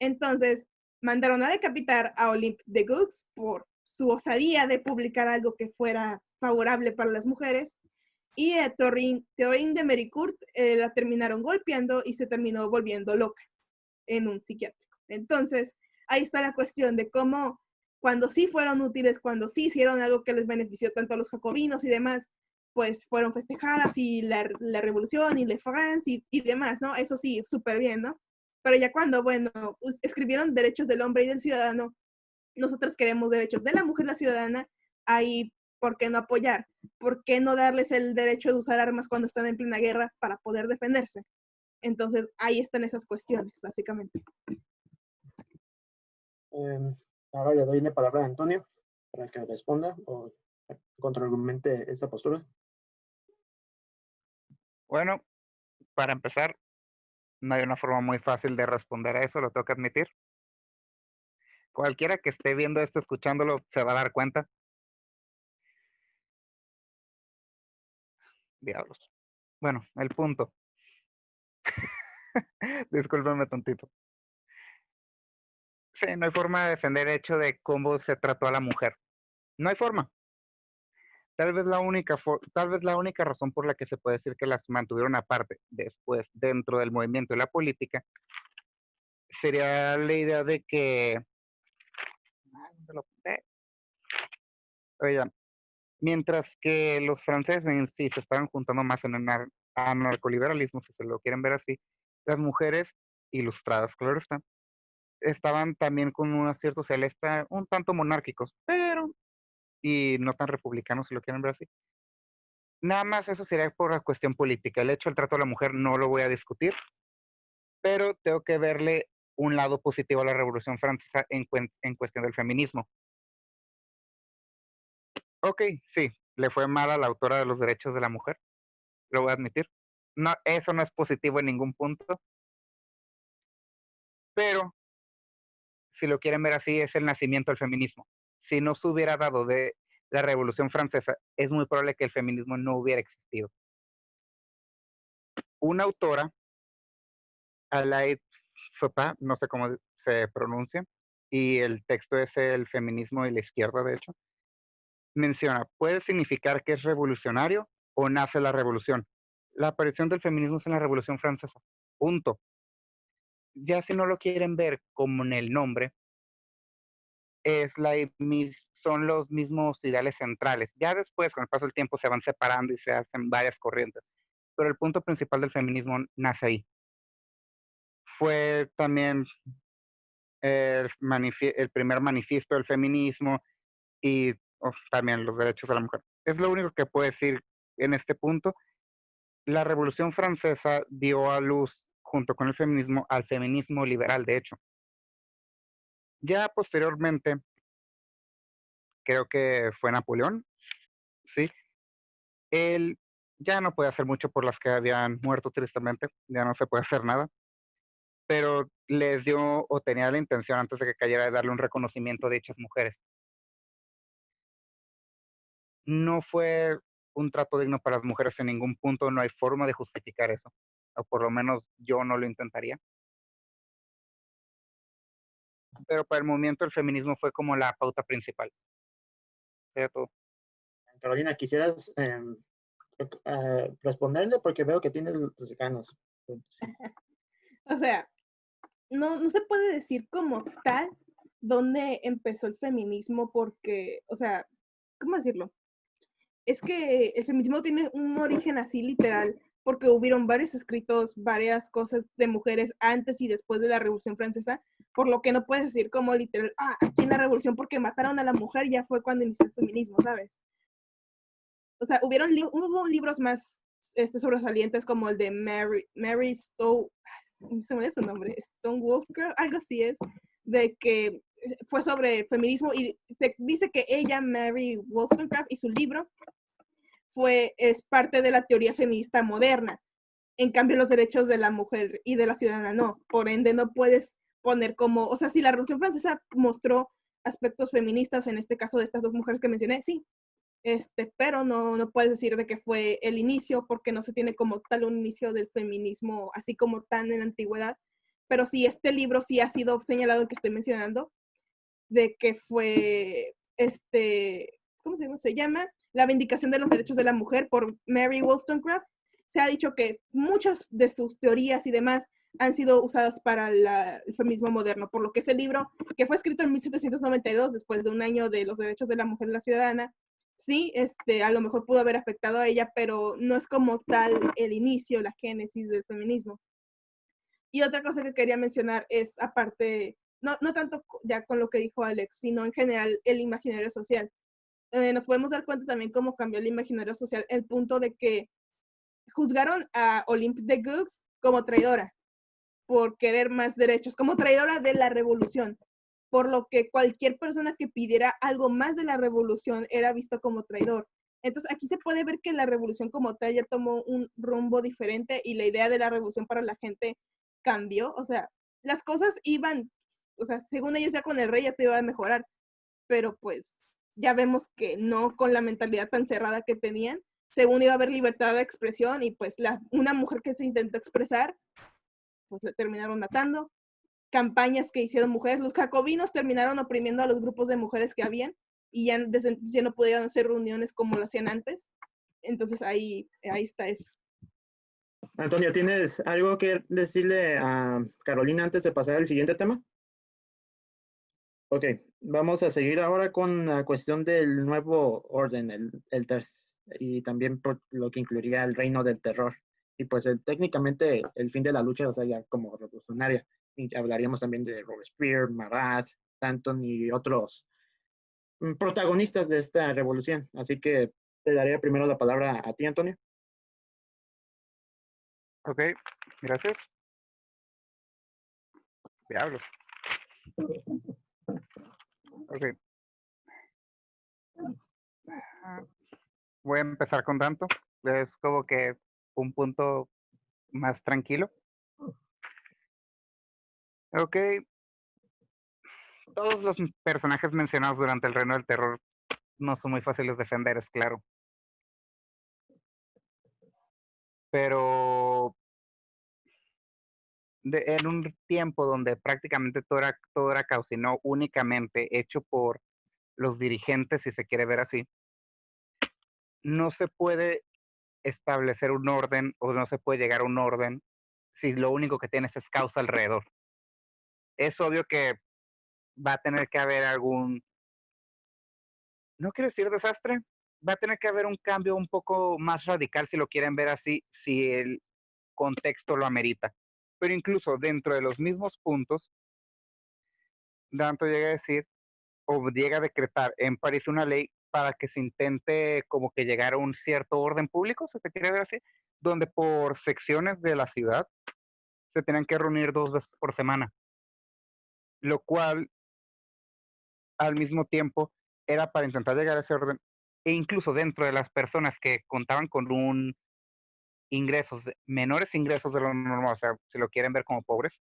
Entonces, mandaron a decapitar a Olympe de Gouges por su osadía de publicar algo que fuera favorable para las mujeres. Y a Théorine de Méricourt la terminaron golpeando y se terminó volviendo loca en un psiquiátrico. Entonces, ahí está la cuestión de cómo cuando sí fueron útiles, cuando sí hicieron algo que les benefició tanto a los jacobinos y demás, pues fueron festejadas, y la revolución y Le France y demás, ¿no? Eso sí, súper bien, ¿no? Pero ya cuando, bueno, escribieron derechos del hombre y del ciudadano, nosotros queremos derechos de la mujer y la ciudadana, ahí, ¿por qué no apoyar? ¿Por qué no darles el derecho de usar armas cuando están en plena guerra para poder defenderse? Entonces, ahí están esas cuestiones, básicamente. Ahora le doy la palabra a Antonio para que responda o contraargumente esta postura. Bueno, para empezar, no hay una forma muy fácil de responder a eso, lo tengo que admitir. Cualquiera que esté viendo esto, escuchándolo, se va a dar cuenta. Diablos. Bueno, el punto. Discúlpenme tantito. Sí, no hay forma de defender el hecho de cómo se trató a la mujer. No hay forma. Tal vez la única razón por la que se puede decir que las mantuvieron aparte después dentro del movimiento y la política sería la idea de que, ¿dónde lo apunté? Oigan, mientras que los franceses en sí se estaban juntando más en el anarcoliberalismo, si se lo quieren ver así, las mujeres ilustradas, claro está, estaban también con un cierto celeste un tanto monárquicos, pero, y no tan republicanos, si lo quieren ver así. Nada más eso sería por la cuestión política. El hecho del trato a la mujer no lo voy a discutir, pero tengo que verle un lado positivo a la Revolución Francesa en cuestión del feminismo. Ok, sí, le fue mal a la autora de los derechos de la mujer, lo voy a admitir. No, eso no es positivo en ningún punto, pero si lo quieren ver así, es el nacimiento del feminismo. Si no se hubiera dado de la Revolución Francesa, es muy probable que el feminismo no hubiera existido. Una autora, Alain Sopá, no sé cómo se pronuncia, y el texto es El feminismo y la izquierda, de hecho, menciona, puede significar que es revolucionario o nace la revolución. La aparición del feminismo es en la Revolución Francesa. Punto. Ya si no lo quieren ver como en el nombre, son los mismos ideales centrales. Ya después, con el paso del tiempo, se van separando y se hacen varias corrientes. Pero el punto principal del feminismo nace ahí. Fue también el primer manifiesto del feminismo y también los derechos de la mujer. Es lo único que puedo decir en este punto. La Revolución Francesa dio a luz, junto con el feminismo, al feminismo liberal, de hecho. Ya posteriormente, creo que fue Napoleón, ¿sí? Él ya no puede hacer mucho por las que habían muerto tristemente, ya no se puede hacer nada, pero les dio o tenía la intención antes de que cayera de darle un reconocimiento a dichas mujeres. No fue un trato digno para las mujeres en ningún punto, no hay forma de justificar eso, o por lo menos yo no lo intentaría. Pero para el movimiento el feminismo fue como la pauta principal. Era todo. Carolina, ¿quisieras responderle? Porque veo que tienes tus ganas. Sí. O sea, no se puede decir como tal dónde empezó el feminismo porque, o sea, ¿cómo decirlo? Es que el feminismo tiene un origen así literal porque hubieron varios escritos, varias cosas de mujeres antes y después de la Revolución Francesa, por lo que no puedes decir como literal, aquí en la Revolución porque mataron a la mujer ya fue cuando inició el feminismo, ¿sabes? O sea, hubo libros más sobresalientes como el de Mary Stowe, se me olvidó su nombre, Stonewall's, algo así es, de que fue sobre feminismo y se dice que ella, Mary Wollstonecraft, y su libro es parte de la teoría feminista moderna. En cambio, los derechos de la mujer y de la ciudadana no. Por ende, no puedes poner como, o sea, si la Revolución Francesa mostró aspectos feministas, en este caso de estas dos mujeres que mencioné, sí, pero no puedes decir de que fue el inicio porque no se tiene como tal un inicio del feminismo así como tan en la antigüedad, pero sí este libro sí ha sido señalado, el que estoy mencionando, de que fue ¿cómo se llama? Se llama La Vindicación de los Derechos de la Mujer por Mary Wollstonecraft. Se ha dicho que muchas de sus teorías y demás han sido usadas para el feminismo moderno, por lo que ese libro, que fue escrito en 1792, después de un año de los derechos de la mujer y la ciudadana, sí, a lo mejor pudo haber afectado a ella, pero no es como tal el inicio, la génesis del feminismo. Y otra cosa que quería mencionar es, aparte, no tanto ya con lo que dijo Alex, sino en general el imaginario social. Nos podemos dar cuenta también cómo cambió el imaginario social, el punto de que juzgaron a Olympe de Gouges como traidora por querer más derechos, como traidora de la revolución, por lo que cualquier persona que pidiera algo más de la revolución era visto como traidor. Entonces aquí se puede ver que la revolución como tal ya tomó un rumbo diferente y la idea de la revolución para la gente cambió. O sea, las cosas iban o sea, según ellos ya con el rey ya te iba a mejorar, pero pues ya vemos que no, con la mentalidad tan cerrada que tenían, según iba a haber libertad de expresión y pues una mujer que se intentó expresar, pues la terminaron matando. Campañas que hicieron mujeres, los jacobinos terminaron oprimiendo a los grupos de mujeres que habían y ya desde entonces ya no podían hacer reuniones como lo hacían antes. Entonces ahí está eso. Antonio, ¿tienes algo que decirle a Carolina antes de pasar al siguiente tema? Ok, vamos a seguir ahora con la cuestión del nuevo orden, y también por lo que incluiría el reino del terror. Y pues técnicamente el fin de la lucha, o sea, ya como revolucionaria. Y hablaríamos también de Robespierre, Marat, Danton y otros protagonistas de esta revolución. Así que te daría primero la palabra a ti, Antonio. Ok, gracias. Diablos. Ok. Voy a empezar con Danto. Es como que un punto más tranquilo. Ok. Todos los personajes mencionados durante el Reino del Terror no son muy fáciles de defender, es claro. Pero en un tiempo donde prácticamente todo era caos y no únicamente hecho por los dirigentes, si se quiere ver así, no se puede establecer un orden o no se puede llegar a un orden si lo único que tienes es caos alrededor. Es obvio que va a tener que haber no quiero decir desastre, va a tener que haber un cambio un poco más radical si lo quieren ver así, si el contexto lo amerita. Pero incluso dentro de los mismos puntos, Danto llega a decir o llega a decretar en París una ley para que se intente como que llegar a un cierto orden público, si se quiere ver así, donde por secciones de la ciudad se tenían que reunir 2 veces por semana, lo cual al mismo tiempo era para intentar llegar a ese orden, e incluso dentro de las personas que contaban con menores ingresos de lo normal, o sea, si lo quieren ver como pobres,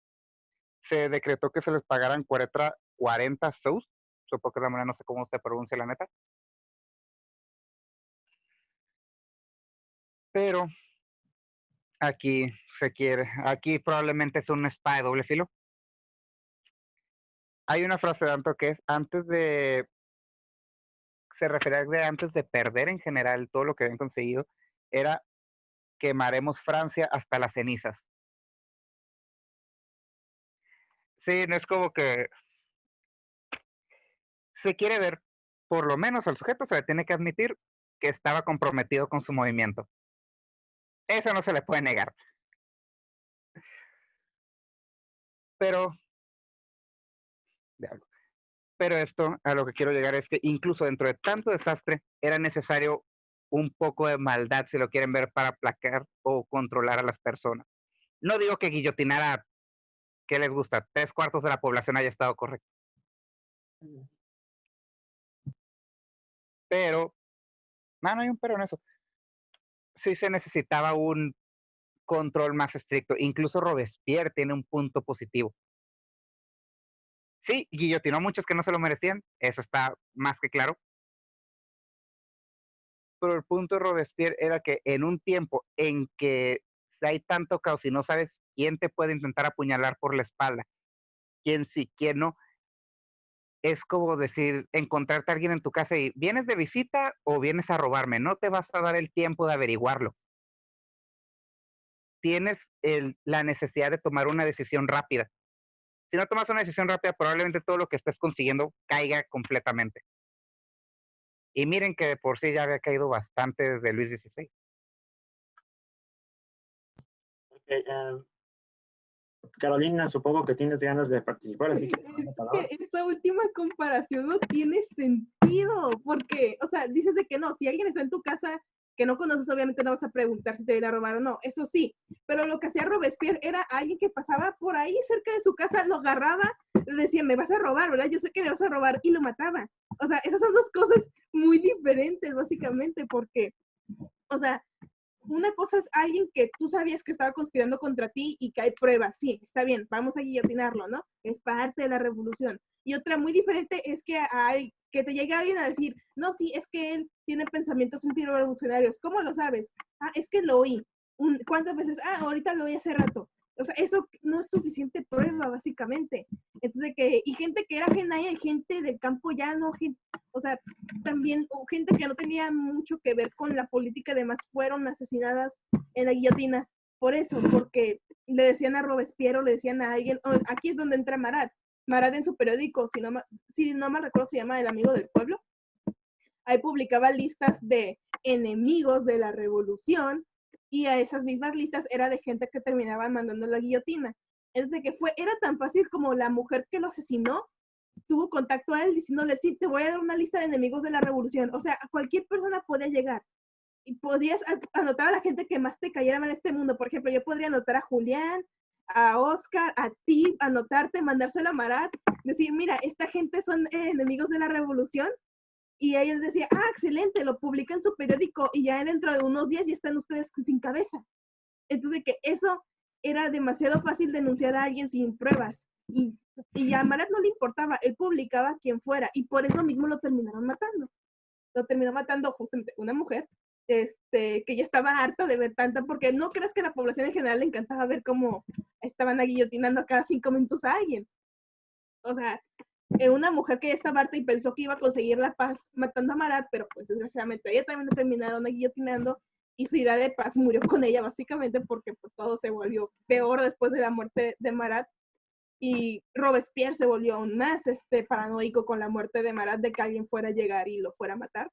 se decretó que se les pagaran 40 sous, supongo que de la manera, no sé cómo se pronuncia la neta, pero aquí probablemente es una espada de doble filo. Hay una frase de Danto que es se refería de antes de perder en general todo lo que habían conseguido, era quemaremos Francia hasta las cenizas. Sí, no es como que se quiere ver, por lo menos al sujeto se le tiene que admitir que estaba comprometido con su movimiento. Eso no se le puede negar. Pero esto, a lo que quiero llegar es que incluso dentro de tanto desastre, era necesario un poco de maldad, si lo quieren ver, para aplacar o controlar a las personas. No digo que guillotinar a, ¿qué les gusta? 3/4 de la población haya estado correcto. Pero, no hay un pero en eso. Sí se necesitaba un control más estricto. Incluso Robespierre tiene un punto positivo. Sí, guillotinó a muchos que no se lo merecían, eso está más que claro. Pero el punto de Robespierre era que en un tiempo en que hay tanto caos y no sabes quién te puede intentar apuñalar por la espalda, quién sí, quién no, es como decir, encontrarte a alguien en tu casa y ¿vienes de visita o vienes a robarme? No te vas a dar el tiempo de averiguarlo. Tienes la necesidad de tomar una decisión rápida. Si no tomas una decisión rápida, probablemente todo lo que estés consiguiendo caiga completamente. Y miren que de por sí ya había caído bastante desde Luis XVI. Okay, Carolina, supongo que tienes ganas de participar, así que... Esa última comparación no tiene sentido, porque, o sea, dices de que no, si alguien está en tu casa que no conoces, obviamente no vas a preguntar si te viene a robar o no, eso sí, pero lo que hacía Robespierre era alguien que pasaba por ahí cerca de su casa, lo agarraba, le decía, me vas a robar, ¿verdad? Yo sé que me vas a robar, y lo mataba. O sea, esas son dos cosas muy diferentes, básicamente, porque, o sea, una cosa es alguien que tú sabías que estaba conspirando contra ti y que hay pruebas, sí, está bien, vamos a guillotinarlo, ¿no? Es parte de la revolución. Y otra muy diferente es que te llegue alguien a decir, no, sí, es que él tiene pensamientos antirrevolucionarios. ¿Cómo lo sabes? Ah, es que lo oí. ¿Cuántas veces? Ah, ahorita lo oí hace rato. O sea, eso no es suficiente prueba, básicamente. Entonces, y gente que era ajena y gente del campo ya no, o sea, también gente que no tenía mucho que ver con la política, además fueron asesinadas en la guillotina. Por eso, porque le decían a Robespierre, le decían a alguien, aquí es donde entra Marat. Marat en su periódico, si no mal recuerdo, se llama El Amigo del Pueblo. Ahí publicaba listas de enemigos de la revolución y a esas mismas listas era de gente que terminaban mandando la guillotina. Es de que era tan fácil como la mujer que lo asesinó tuvo contacto a él diciéndole, sí, te voy a dar una lista de enemigos de la revolución. O sea, cualquier persona podía llegar y podías anotar a la gente que más te cayera en este mundo. Por ejemplo, yo podría anotar a Julián, a Oscar, a ti, anotarte, mandárselo a Marat, decir, mira, esta gente son enemigos de la revolución. Y ella decía, ah, excelente, lo publica en su periódico y ya dentro de unos días ya están ustedes sin cabeza. Entonces, que eso era demasiado fácil denunciar a alguien sin pruebas. Y a Marat no le importaba, él publicaba a quien fuera y por eso mismo lo terminaron matando. Lo terminó matando justamente una mujer que ya estaba harta de ver tanta, porque no creas que a la población en general le encantaba ver cómo estaban aguillotinando a cada 5 minutos a alguien. O sea, una mujer que ya estaba harta y pensó que iba a conseguir la paz matando a Marat, pero pues desgraciadamente ella también la terminaron guillotinando y su idea de paz murió con ella básicamente porque pues todo se volvió peor después de la muerte de Marat y Robespierre se volvió aún más paranoico con la muerte de Marat de que alguien fuera a llegar y lo fuera a matar.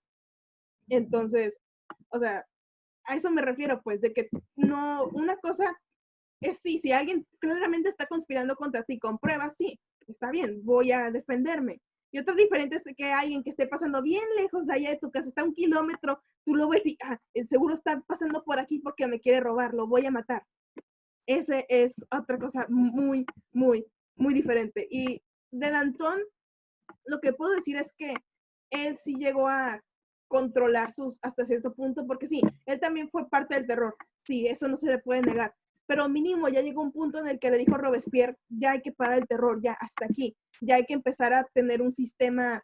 Entonces, o sea, a eso me refiero, pues, de que no, una cosa es sí, si alguien claramente está conspirando contra ti con pruebas, sí, está bien, voy a defenderme. Y otra diferente es que alguien que esté pasando bien lejos de allá de tu casa, está a 1 kilómetro, tú lo ves y, seguro está pasando por aquí porque me quiere robar, lo voy a matar. Ese es otra cosa muy, muy, muy diferente. Y de Danton, lo que puedo decir es que él sí llegó a controlar hasta cierto punto, porque sí, él también fue parte del terror, sí, eso no se le puede negar, pero mínimo ya llegó un punto en el que le dijo a Robespierre, ya hay que parar el terror, ya hasta aquí, ya hay que empezar a tener un sistema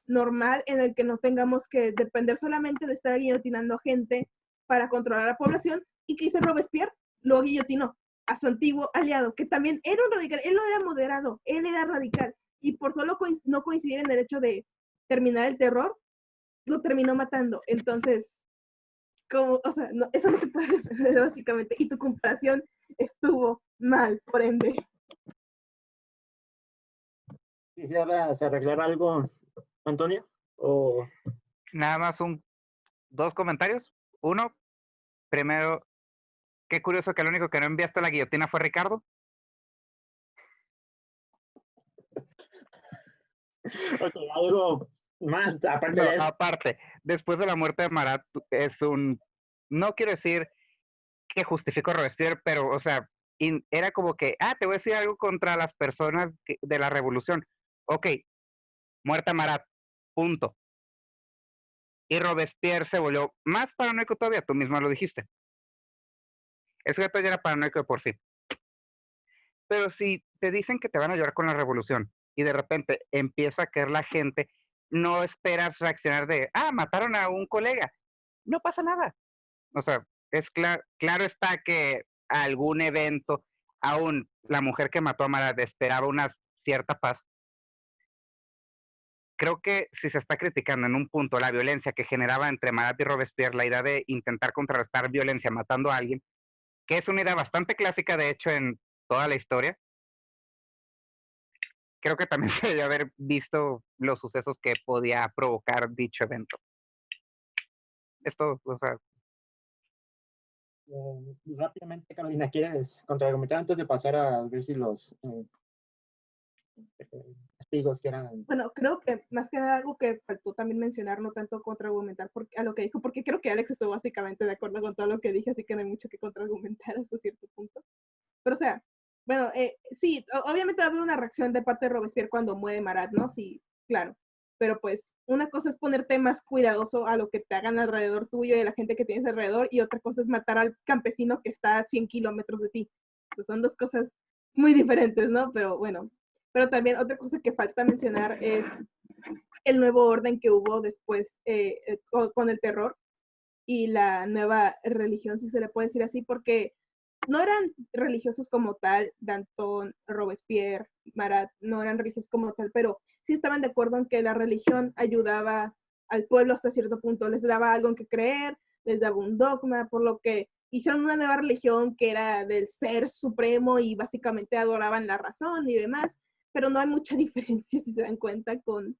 normal en el que no tengamos que depender solamente de estar guillotinando gente para controlar a la población. ¿Y qué hizo Robespierre? Lo guillotinó a su antiguo aliado, que también era un radical, él no era moderado, él era radical, y por solo no coincidir en el hecho de terminar el terror, lo terminó matando. Entonces, o sea, no, eso no se puede defender básicamente, y tu comparación estuvo mal, por ende. ¿Quisieras arreglar algo, Antonio? ¿O Nada más 2 comentarios. Uno, primero, qué curioso que el único que no enviaste a la guillotina fue Ricardo. okay, algo más aparte No, de eso? aparte, después de la muerte de Marat, no quiero decir que justifico a Robespierre, pero, o sea, era como que, te voy a decir algo contra las personas de la revolución. Ok, muerta Marat, punto. Y Robespierre se volvió más paranoico todavía, tú misma lo dijiste. El sujeto ya era paranoico de por sí. Pero si te dicen que te van a ayudar con la revolución y de repente empieza a caer la gente, no esperas reaccionar de, mataron a un colega. No pasa nada. O sea, es claro está que algún evento, aún la mujer que mató a Marat esperaba una cierta paz. Creo que si se está criticando en un punto la violencia que generaba entre Marat y Robespierre, la idea de intentar contrarrestar violencia matando a alguien, que es una idea bastante clásica de hecho en toda la historia, creo que también se debe haber visto los sucesos que podía provocar dicho evento. Esto, o sea, Rápidamente, Carolina, ¿quieres contraargumentar antes de pasar a ver si los testigos quieran? Bueno, creo que más que nada algo que faltó también mencionar, no tanto contraargumentar a lo que dijo, porque creo que Alex estuvo básicamente de acuerdo con todo lo que dije, así que no hay mucho que contraargumentar hasta cierto punto. Pero, o sea, bueno, sí, obviamente va a haber una reacción de parte de Robespierre cuando muere Marat, ¿no? Sí, claro. pero pues una cosa es ponerte más cuidadoso a lo que te hagan alrededor tuyo y a la gente que tienes alrededor, y otra cosa es matar al campesino que está a 100 kilómetros de ti. Pues son dos cosas muy diferentes, ¿no? Pero bueno, pero también otra cosa que falta mencionar es el nuevo orden que hubo después con el terror y la nueva religión, si se le puede decir así, porque no eran religiosos como tal, Danton, Robespierre, Marat, no eran religiosos como tal, pero sí estaban de acuerdo en que la religión ayudaba al pueblo hasta cierto punto, les daba algo en que creer, les daba un dogma, por lo que hicieron una nueva religión que era del ser supremo y básicamente adoraban la razón y demás, pero no hay mucha diferencia si se dan cuenta con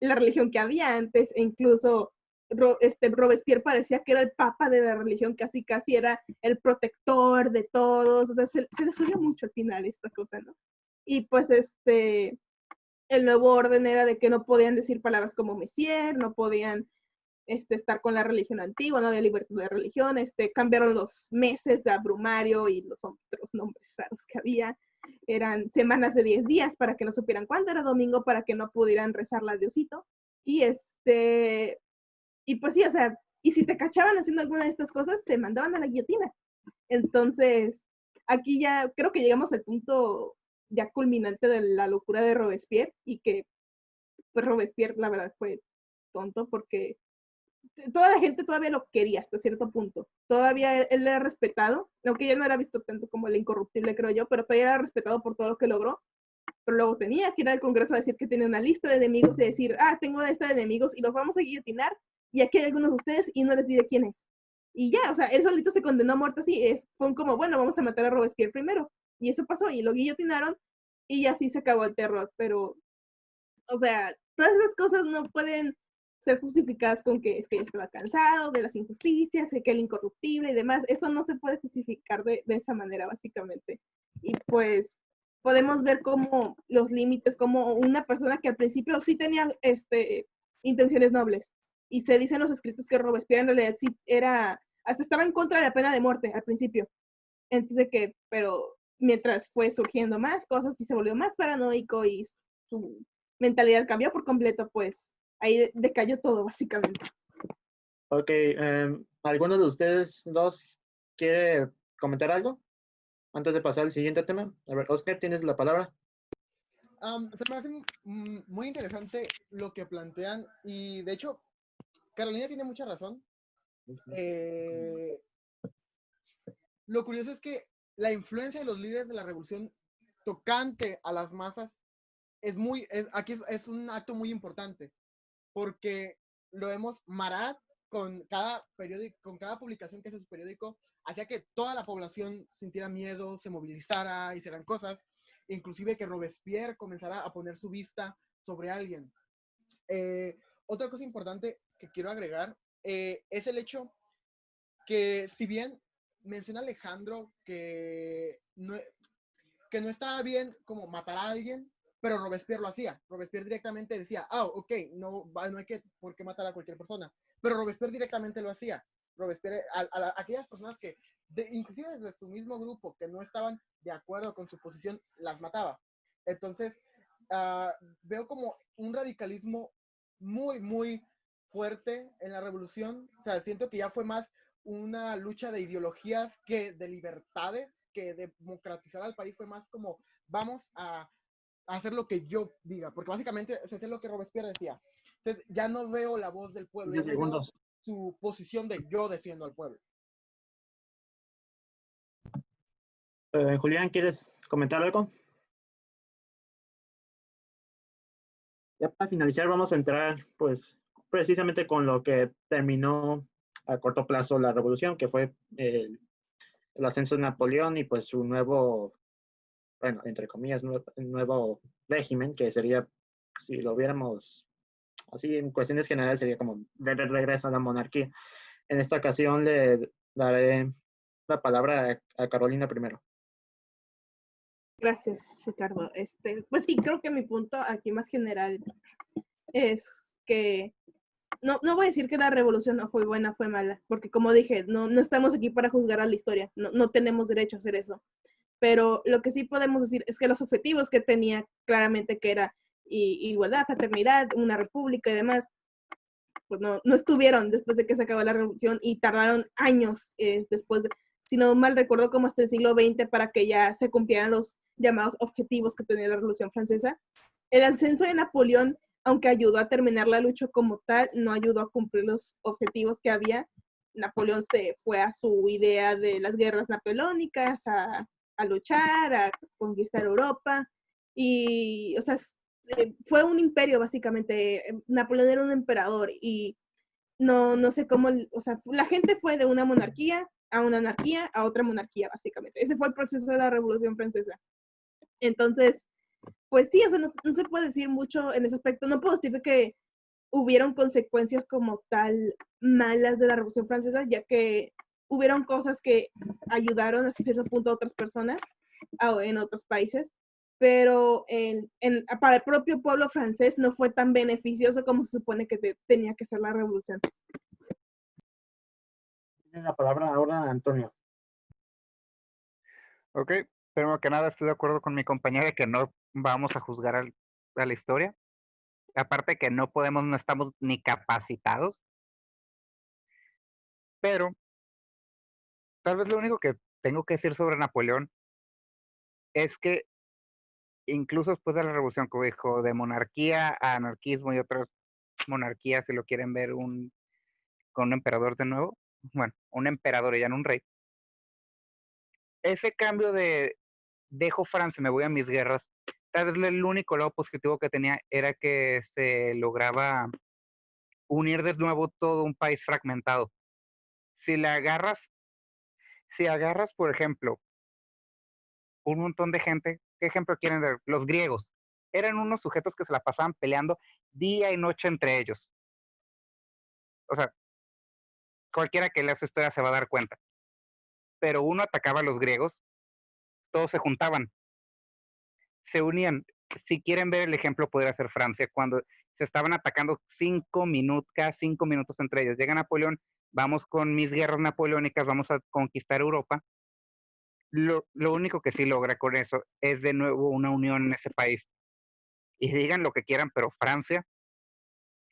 la religión que había antes, e incluso Robespierre parecía que era el papa de la religión, casi era el protector de todos, o sea, se le subió mucho al final esta cosa, ¿no? Y pues el nuevo orden era de que no podían decir palabras como Messier, no podían estar con la religión antigua, no había libertad de religión, cambiaron los meses de abrumario y los otros nombres raros que había, eran semanas de 10 días para que no supieran cuándo era domingo, para que no pudieran rezarle a Diosito, y y pues sí, o sea, y si te cachaban haciendo alguna de estas cosas, te mandaban a la guillotina. Entonces, aquí ya creo que llegamos al punto ya culminante de la locura de Robespierre, y que pues Robespierre la verdad fue tonto porque toda la gente todavía lo quería hasta cierto punto. Todavía él era respetado, aunque ya no era visto tanto como el incorruptible, creo yo, pero todavía era respetado por todo lo que logró. Pero luego tenía que ir al Congreso a decir que tiene una lista de enemigos y decir, tengo una lista de enemigos y los vamos a guillotinar, y aquí hay algunos de ustedes y no les diré quién es. Y ya, o sea, él solito se condenó a muerte así. Fue como, bueno, vamos a matar a Robespierre primero. Y eso pasó, y lo guillotinaron, y así se acabó el terror. Pero, o sea, todas esas cosas no pueden ser justificadas con que es que ya estaba cansado de las injusticias, de que el incorruptible y demás. Eso no se puede justificar de esa manera, básicamente. Y pues podemos ver como los límites, como una persona que al principio sí tenía intenciones nobles, y se dice en los escritos que Robespierre en realidad sí hasta estaba en contra de la pena de muerte al principio. Entonces pero mientras fue surgiendo más cosas y se volvió más paranoico y su mentalidad cambió por completo, pues ahí decayó todo básicamente. Ok, ¿alguno de ustedes dos quiere comentar algo antes de pasar al siguiente tema? A ver, Oscar, tienes la palabra. Se me hace muy interesante lo que plantean, y de hecho Carolina tiene mucha razón. Lo curioso es que la influencia de los líderes de la revolución tocante a las masas aquí es un acto muy importante, porque lo vemos. Marat, con cada periódico, con cada publicación que hace su periódico, hacía que toda la población sintiera miedo, se movilizara, hicieran cosas, inclusive que Robespierre comenzara a poner su vista sobre alguien. Otra cosa importante que quiero agregar es el hecho que, si bien menciona Alejandro que no estaba bien como matar a alguien, pero Robespierre lo hacía. Robespierre directamente decía, ok, no hay por qué matar a cualquier persona. Pero Robespierre directamente lo hacía. Robespierre, a aquellas personas que, inclusive desde su mismo grupo, que no estaban de acuerdo con su posición, las mataba. Entonces, veo como un radicalismo muy, muy fuerte en la revolución. O sea, siento que ya fue más una lucha de ideologías que de libertades, que democratizar al país fue más como, vamos a hacer lo que yo diga, porque básicamente es hacer lo que Robespierre decía. Entonces ya no veo la voz del pueblo, ya no veo su posición de yo defiendo al pueblo. Julián, ¿quieres comentar algo? Ya para finalizar vamos a entrar pues precisamente con lo que terminó a corto plazo la revolución, que fue el ascenso de Napoleón y pues su nuevo, bueno, entre comillas, nuevo régimen, que sería, si lo viéramos así en cuestiones generales, sería como de regreso a la monarquía. En esta ocasión le daré la palabra a Carolina primero. Gracias, Ricardo. Pues sí, creo que mi punto aquí más general es que no voy a decir que la revolución no fue buena, fue mala, porque como dije, no estamos aquí para juzgar a la historia, no tenemos derecho a hacer eso. Pero lo que sí podemos decir es que los objetivos que tenía claramente, que era y igualdad, fraternidad, una república y demás, pues no estuvieron después de que se acabó la revolución y tardaron años después, si no mal recuerdo, como hasta el siglo XX para que ya se cumplieran los llamados objetivos que tenía la Revolución Francesa. El ascenso de Napoleón, aunque ayudó a terminar la lucha como tal, no ayudó a cumplir los objetivos que había. Napoleón se fue a su idea de las guerras napoleónicas, a luchar, a conquistar Europa, y, o sea, fue un imperio básicamente. Napoleón era un emperador y no sé cómo, o sea, la gente fue de una monarquía a una anarquía a otra monarquía básicamente. Ese fue el proceso de la Revolución Francesa. Entonces, pues sí, o sea, no se puede decir mucho en ese aspecto. No puedo decir que hubieron consecuencias como tal malas de la Revolución Francesa, ya que hubieron cosas que ayudaron hasta cierto punto a otras personas en otros países, pero para el propio pueblo francés no fue tan beneficioso como se supone que tenía que ser la revolución. Tiene la palabra ahora Antonio. Ok, primero que nada estoy de acuerdo con mi compañera de que no vamos a juzgar a la historia. Aparte que no podemos, no estamos ni capacitados. Pero tal vez lo único que tengo que decir sobre Napoleón es que incluso después de la revolución, como dijo, de monarquía a anarquismo y otras monarquías, si lo quieren ver con un emperador de nuevo, bueno, un emperador y ya no un rey. Ese cambio de dejo Francia, me voy a mis guerras, tal vez el único lado positivo que tenía era que se lograba unir de nuevo todo un país fragmentado. Si le agarras, si agarras, por ejemplo, un montón de gente, ¿qué ejemplo quieren dar? Los griegos. Eran unos sujetos que se la pasaban peleando día y noche entre ellos. O sea, cualquiera que lea su historia se va a dar cuenta. Pero uno atacaba a los griegos, todos se juntaban, se unían. Si quieren ver el ejemplo, podría ser Francia, cuando se estaban atacando cada 5 minutos entre ellos. Llega Napoleón, vamos con mis guerras napoleónicas, vamos a conquistar Europa. Lo único que sí logra con eso es de nuevo una unión en ese país. Y digan lo que quieran, pero Francia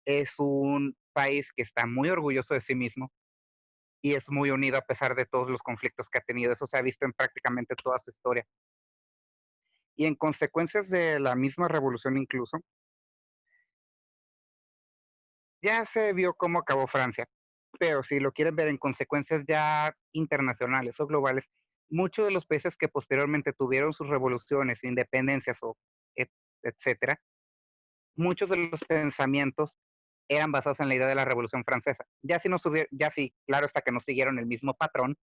es un país que está muy orgulloso de sí mismo y es muy unido a pesar de todos los conflictos que ha tenido. Eso se ha visto en prácticamente toda su historia. Y en consecuencias de la misma revolución incluso, ya se vio cómo acabó Francia. Pero si lo quieren ver en consecuencias ya internacionales o globales, muchos de los países que posteriormente tuvieron sus revoluciones, independencias o etcétera, muchos de los pensamientos eran basados en la idea de la Revolución Francesa. Ya sí, claro está que no siguieron el mismo patrón,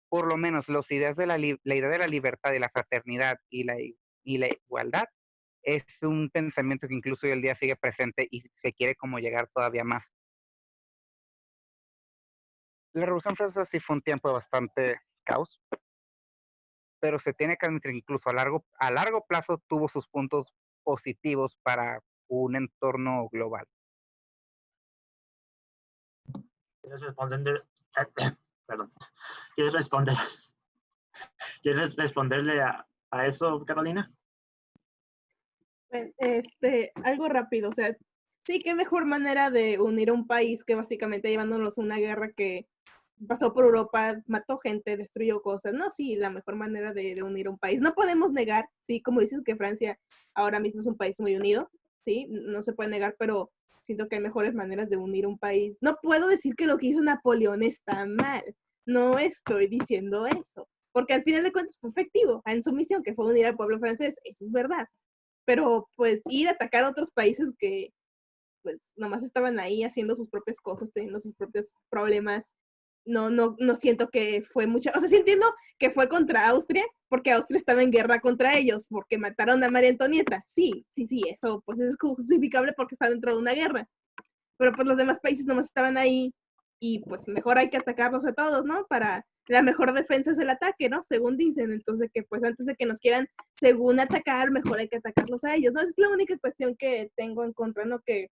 por lo menos las ideas de la idea de la libertad y la fraternidad y la igualdad es un pensamiento que incluso hoy en día sigue presente y se quiere como llegar todavía más. La Revolución Francesa sí fue un tiempo de bastante caos, pero se tiene que admitir que incluso a largo plazo tuvo sus puntos positivos para un entorno global. ¿Quieres responder? Perdón. ¿Quieres responder? ¿Quieres responderle a eso, Carolina? Algo rápido, o sea, sí, qué mejor manera de unir a un país que básicamente llevándonos a una guerra que pasó por Europa, mató gente, destruyó cosas, ¿no? Sí, la mejor manera de unir a un país. No podemos negar, sí, como dices que Francia ahora mismo es un país muy unido, sí, no se puede negar, pero siento que hay mejores maneras de unir un país. No puedo decir que lo que hizo Napoleón está mal, no estoy diciendo eso, porque al final de cuentas fue efectivo en su misión, que fue unir al pueblo francés, eso es verdad. Pero pues ir a atacar a otros países que pues nomás estaban ahí haciendo sus propias cosas, teniendo sus propios problemas, no siento que fue mucho, o sea, sí entiendo que fue contra Austria, porque Austria estaba en guerra contra ellos, porque mataron a María Antonieta, sí, eso pues es justificable porque está dentro de una guerra, pero pues los demás países nomás estaban ahí y pues mejor hay que atacarlos a todos, ¿no? Para la mejor defensa es el ataque, ¿no? Según dicen, entonces que pues antes de que nos quieran según atacar, mejor hay que atacarlos a ellos, ¿no? Esa es la única cuestión que tengo en contra, ¿no? Que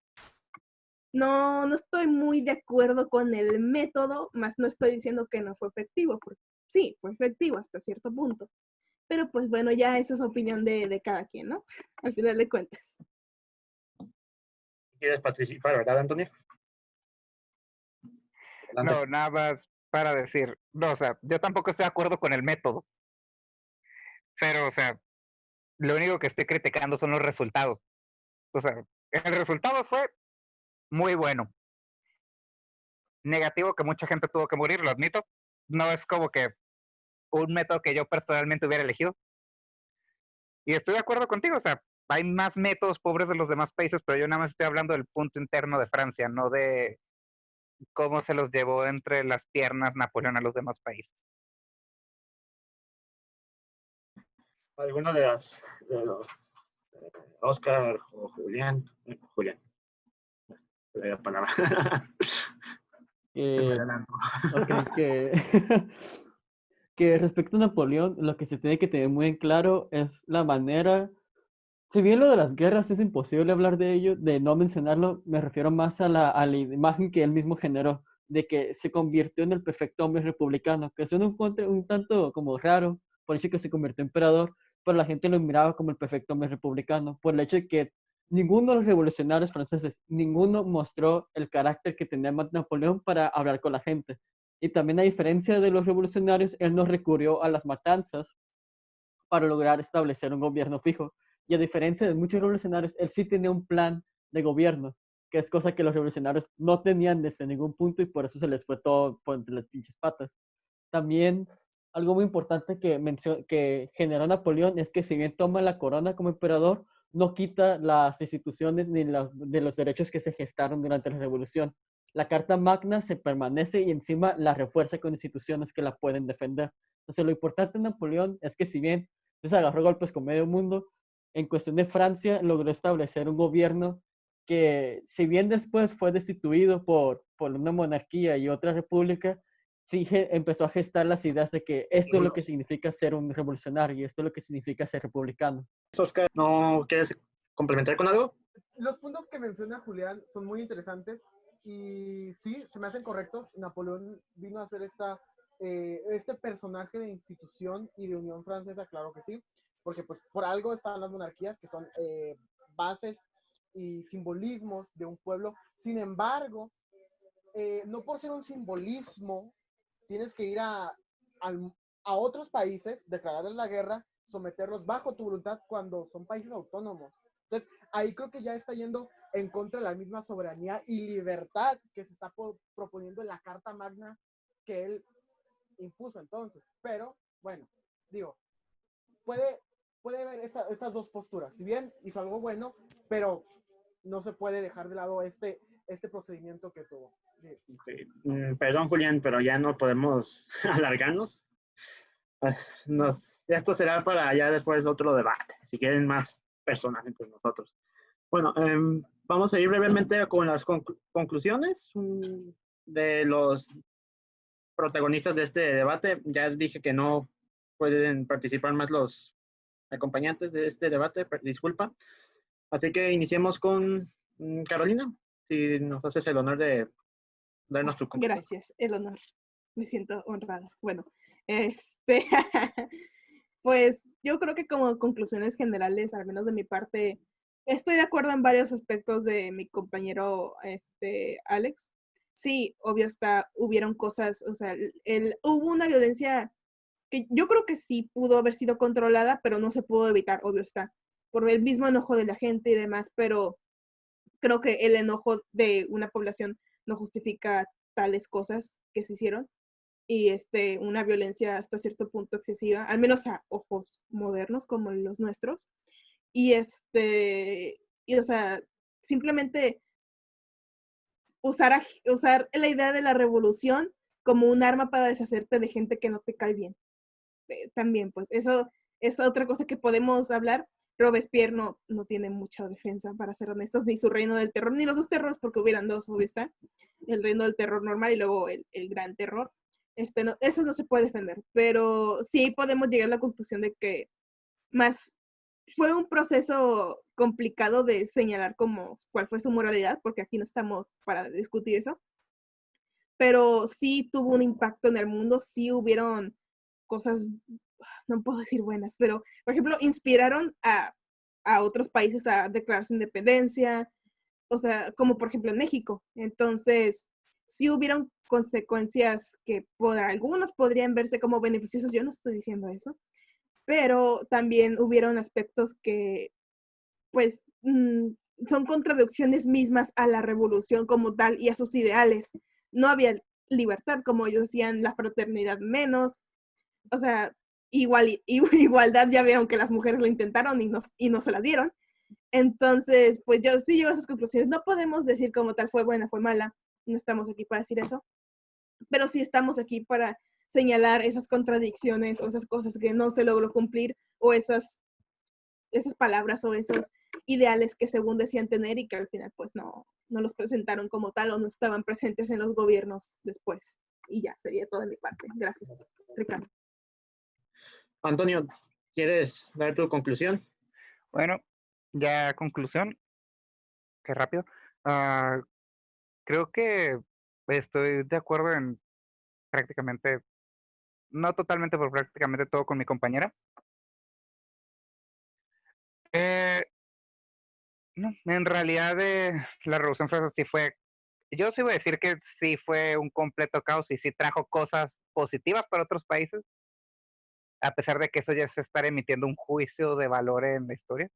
no estoy muy de acuerdo con el método, más no estoy diciendo que no fue efectivo, porque sí, fue efectivo hasta cierto punto. Pero pues bueno, ya esa es opinión de cada quien, ¿no? Al final de cuentas. ¿Quieres participar, verdad, Antonio? Adelante. No, nada más para decir, no, o sea, yo tampoco estoy de acuerdo con el método, pero, o sea, lo único que estoy criticando son los resultados. O sea, el resultado fue muy bueno. Negativo que mucha gente tuvo que morir, lo admito. No es como que un método que yo personalmente hubiera elegido. Y estoy de acuerdo contigo, o sea, hay más métodos pobres de los demás países, pero yo nada más estoy hablando del punto interno de Francia, no de cómo se los llevó entre las piernas Napoleón a los demás países. ¿Alguno de los Oscar o Julián? Julián, la palabra. Eh, ok, que respecto a Napoleón, lo que se tiene que tener muy en claro es la manera. Si bien lo de las guerras es imposible hablar de ello, de no mencionarlo, me refiero más a la imagen que él mismo generó, de que se convirtió en el perfecto hombre republicano, que suena un tanto como raro, por eso que se convirtió en emperador, pero la gente lo miraba como el perfecto hombre republicano, por el hecho de que ninguno de los revolucionarios franceses, ninguno mostró el carácter que tenía Napoleón para hablar con la gente. Y también a diferencia de los revolucionarios, él no recurrió a las matanzas para lograr establecer un gobierno fijo. Y a diferencia de muchos revolucionarios, él sí tenía un plan de gobierno, que es cosa que los revolucionarios no tenían desde ningún punto y por eso se les fue todo por entre las pinches patas. También algo muy importante que generó Napoleón es que si bien toma la corona como emperador, no quita las instituciones ni de los derechos que se gestaron durante la revolución. La Carta Magna se permanece y encima la refuerza con instituciones que la pueden defender. Entonces lo importante de Napoleón es que si bien se agarró golpes con medio mundo, en cuestión de Francia logró establecer un gobierno que si bien después fue destituido por una monarquía y otra república, sí empezó a gestar las ideas de que esto es lo que significa ser un revolucionario y esto es lo que significa ser republicano. Oscar, ¿no quieres complementar con algo? Los puntos que menciona Julián son muy interesantes y sí, se me hacen correctos. Napoleón vino a ser este personaje de institución y de unión francesa, claro que sí, porque pues por algo están las monarquías, que son bases y simbolismos de un pueblo. Sin embargo, no por ser un simbolismo, tienes que ir a otros países, declararles la guerra, someterlos bajo tu voluntad cuando son países autónomos. Entonces, ahí creo que ya está yendo en contra de la misma soberanía y libertad que se está proponiendo en la Carta Magna que él impuso entonces. Pero, bueno, digo, puede haber estas dos posturas. Si bien hizo algo bueno, pero no se puede dejar de lado este procedimiento que tuvo. Okay. Perdón, Julián, pero ya no podemos alargarnos. Esto será para ya después otro debate, si quieren más personas entre nosotros. Bueno, vamos a ir brevemente con las conclusiones de los protagonistas de este debate. Ya dije que no pueden participar más los acompañantes de este debate, disculpa. Así que iniciemos con Carolina, si nos haces el honor de darnos tu conclusión. Gracias, el honor. Me siento honrada. Bueno, pues yo creo que como conclusiones generales, al menos de mi parte, estoy de acuerdo en varios aspectos de mi compañero Alex. Sí, obvio hubieron cosas, o sea, hubo una violencia que yo creo que sí pudo haber sido controlada, pero no se pudo evitar, obvio está, por el mismo enojo de la gente y demás, pero creo que el enojo de una población no justifica tales cosas que se hicieron y una violencia hasta cierto punto excesiva, al menos a ojos modernos como los nuestros. Y o sea, simplemente usar la idea de la revolución como un arma para deshacerte de gente que no te cae bien. También, pues, eso es otra cosa que podemos hablar. Robespierre no tiene mucha defensa, para ser honestos, ni su reino del terror, ni los dos terrores, porque hubieran dos, obvio está. El reino del terror normal y luego el gran terror. Eso no se puede defender, pero sí podemos llegar a la conclusión de que más fue un proceso complicado de señalar cuál fue su moralidad, porque aquí no estamos para discutir eso, pero sí tuvo un impacto en el mundo, sí hubieron cosas no puedo decir buenas, pero por ejemplo, inspiraron a otros países a declarar su independencia, o sea, como por ejemplo en México. Entonces, sí hubieron consecuencias que por algunos podrían verse como beneficiosas, yo no estoy diciendo eso, pero también hubieron aspectos que, pues, son contradicciones mismas a la revolución como tal y a sus ideales. No había libertad, como ellos decían, la fraternidad menos, o sea, igualdad ya vieron que las mujeres lo intentaron y no se las dieron. Entonces, pues yo sí llego a esas conclusiones. No podemos decir como tal fue buena, fue mala. No estamos aquí para decir eso. Pero sí estamos aquí para señalar esas contradicciones o esas cosas que no se logró cumplir o esas palabras o esos ideales que según decían tener y que al final pues no los presentaron como tal o no estaban presentes en los gobiernos después. Y ya, sería todo de mi parte. Gracias, Ricardo. Antonio, ¿quieres dar tu conclusión? Bueno, ya conclusión, qué rápido. Ah, creo que estoy de acuerdo en prácticamente, no totalmente, pero prácticamente todo con mi compañera. Eh, no, en realidad la Revolución Francesa sí fue, yo sí voy a decir que sí fue un completo caos y sí trajo cosas positivas para otros países, a pesar de que eso ya es estar emitiendo un juicio de valor en la historia.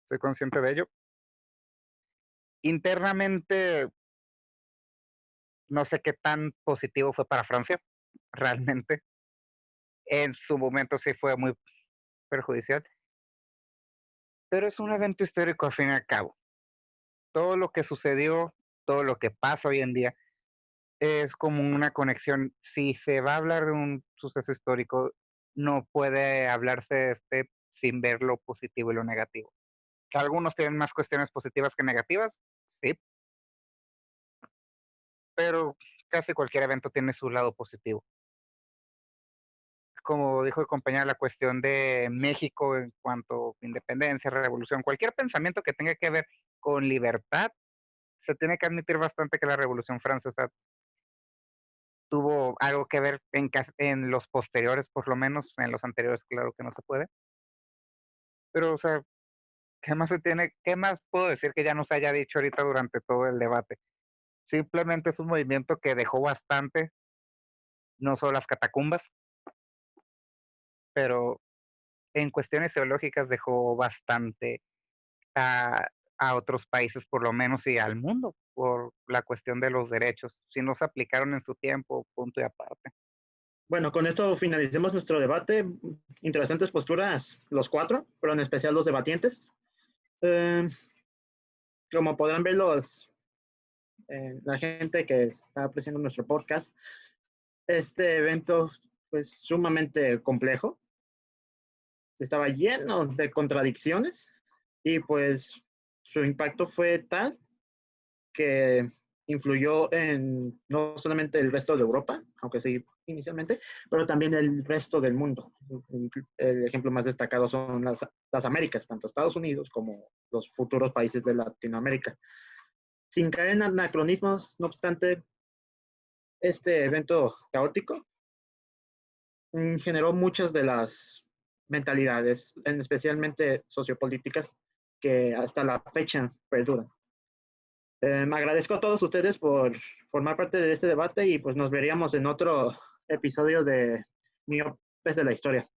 Soy consciente de ello. Internamente, no sé qué tan positivo fue para Francia, realmente. En su momento sí fue muy perjudicial, pero es un evento histórico al fin y al cabo. Todo lo que sucedió, todo lo que pasa hoy en día, es como una conexión. Si se va a hablar de un suceso histórico, no puede hablarse de este sin ver lo positivo y lo negativo. Que algunos tienen más cuestiones positivas que negativas, sí, pero casi cualquier evento tiene su lado positivo. Como dijo el compañero, la cuestión de México en cuanto a independencia, revolución, cualquier pensamiento que tenga que ver con libertad, se tiene que admitir bastante que la Revolución Francesa tuvo algo que ver en los posteriores, por lo menos, en los anteriores, claro que no se puede. Pero, o sea, qué más puedo decir que ya no se haya dicho ahorita durante todo el debate? Simplemente es un movimiento que dejó bastante, no solo las catacumbas, pero en cuestiones teológicas dejó bastante a, a otros países, por lo menos, y al mundo, por la cuestión de los derechos. Si no se aplicaron en su tiempo, punto y aparte. Bueno, con esto finalicemos nuestro debate. Interesantes posturas los cuatro, pero en especial los debatientes. Como podrán ver la gente que está apreciando nuestro podcast, este evento fue sumamente complejo. Estaba lleno de contradicciones y pues su impacto fue tal que influyó en no solamente el resto de Europa, aunque sí inicialmente, pero también el resto del mundo. El ejemplo más destacado son las Américas, tanto Estados Unidos como los futuros países de Latinoamérica. Sin caer en anacronismos, no obstante, este evento caótico generó muchas de las mentalidades, especialmente sociopolíticas, que hasta la fecha perduran. Me agradezco a todos ustedes por formar parte de este debate y pues nos veríamos en otro episodio de Miopes de la Historia.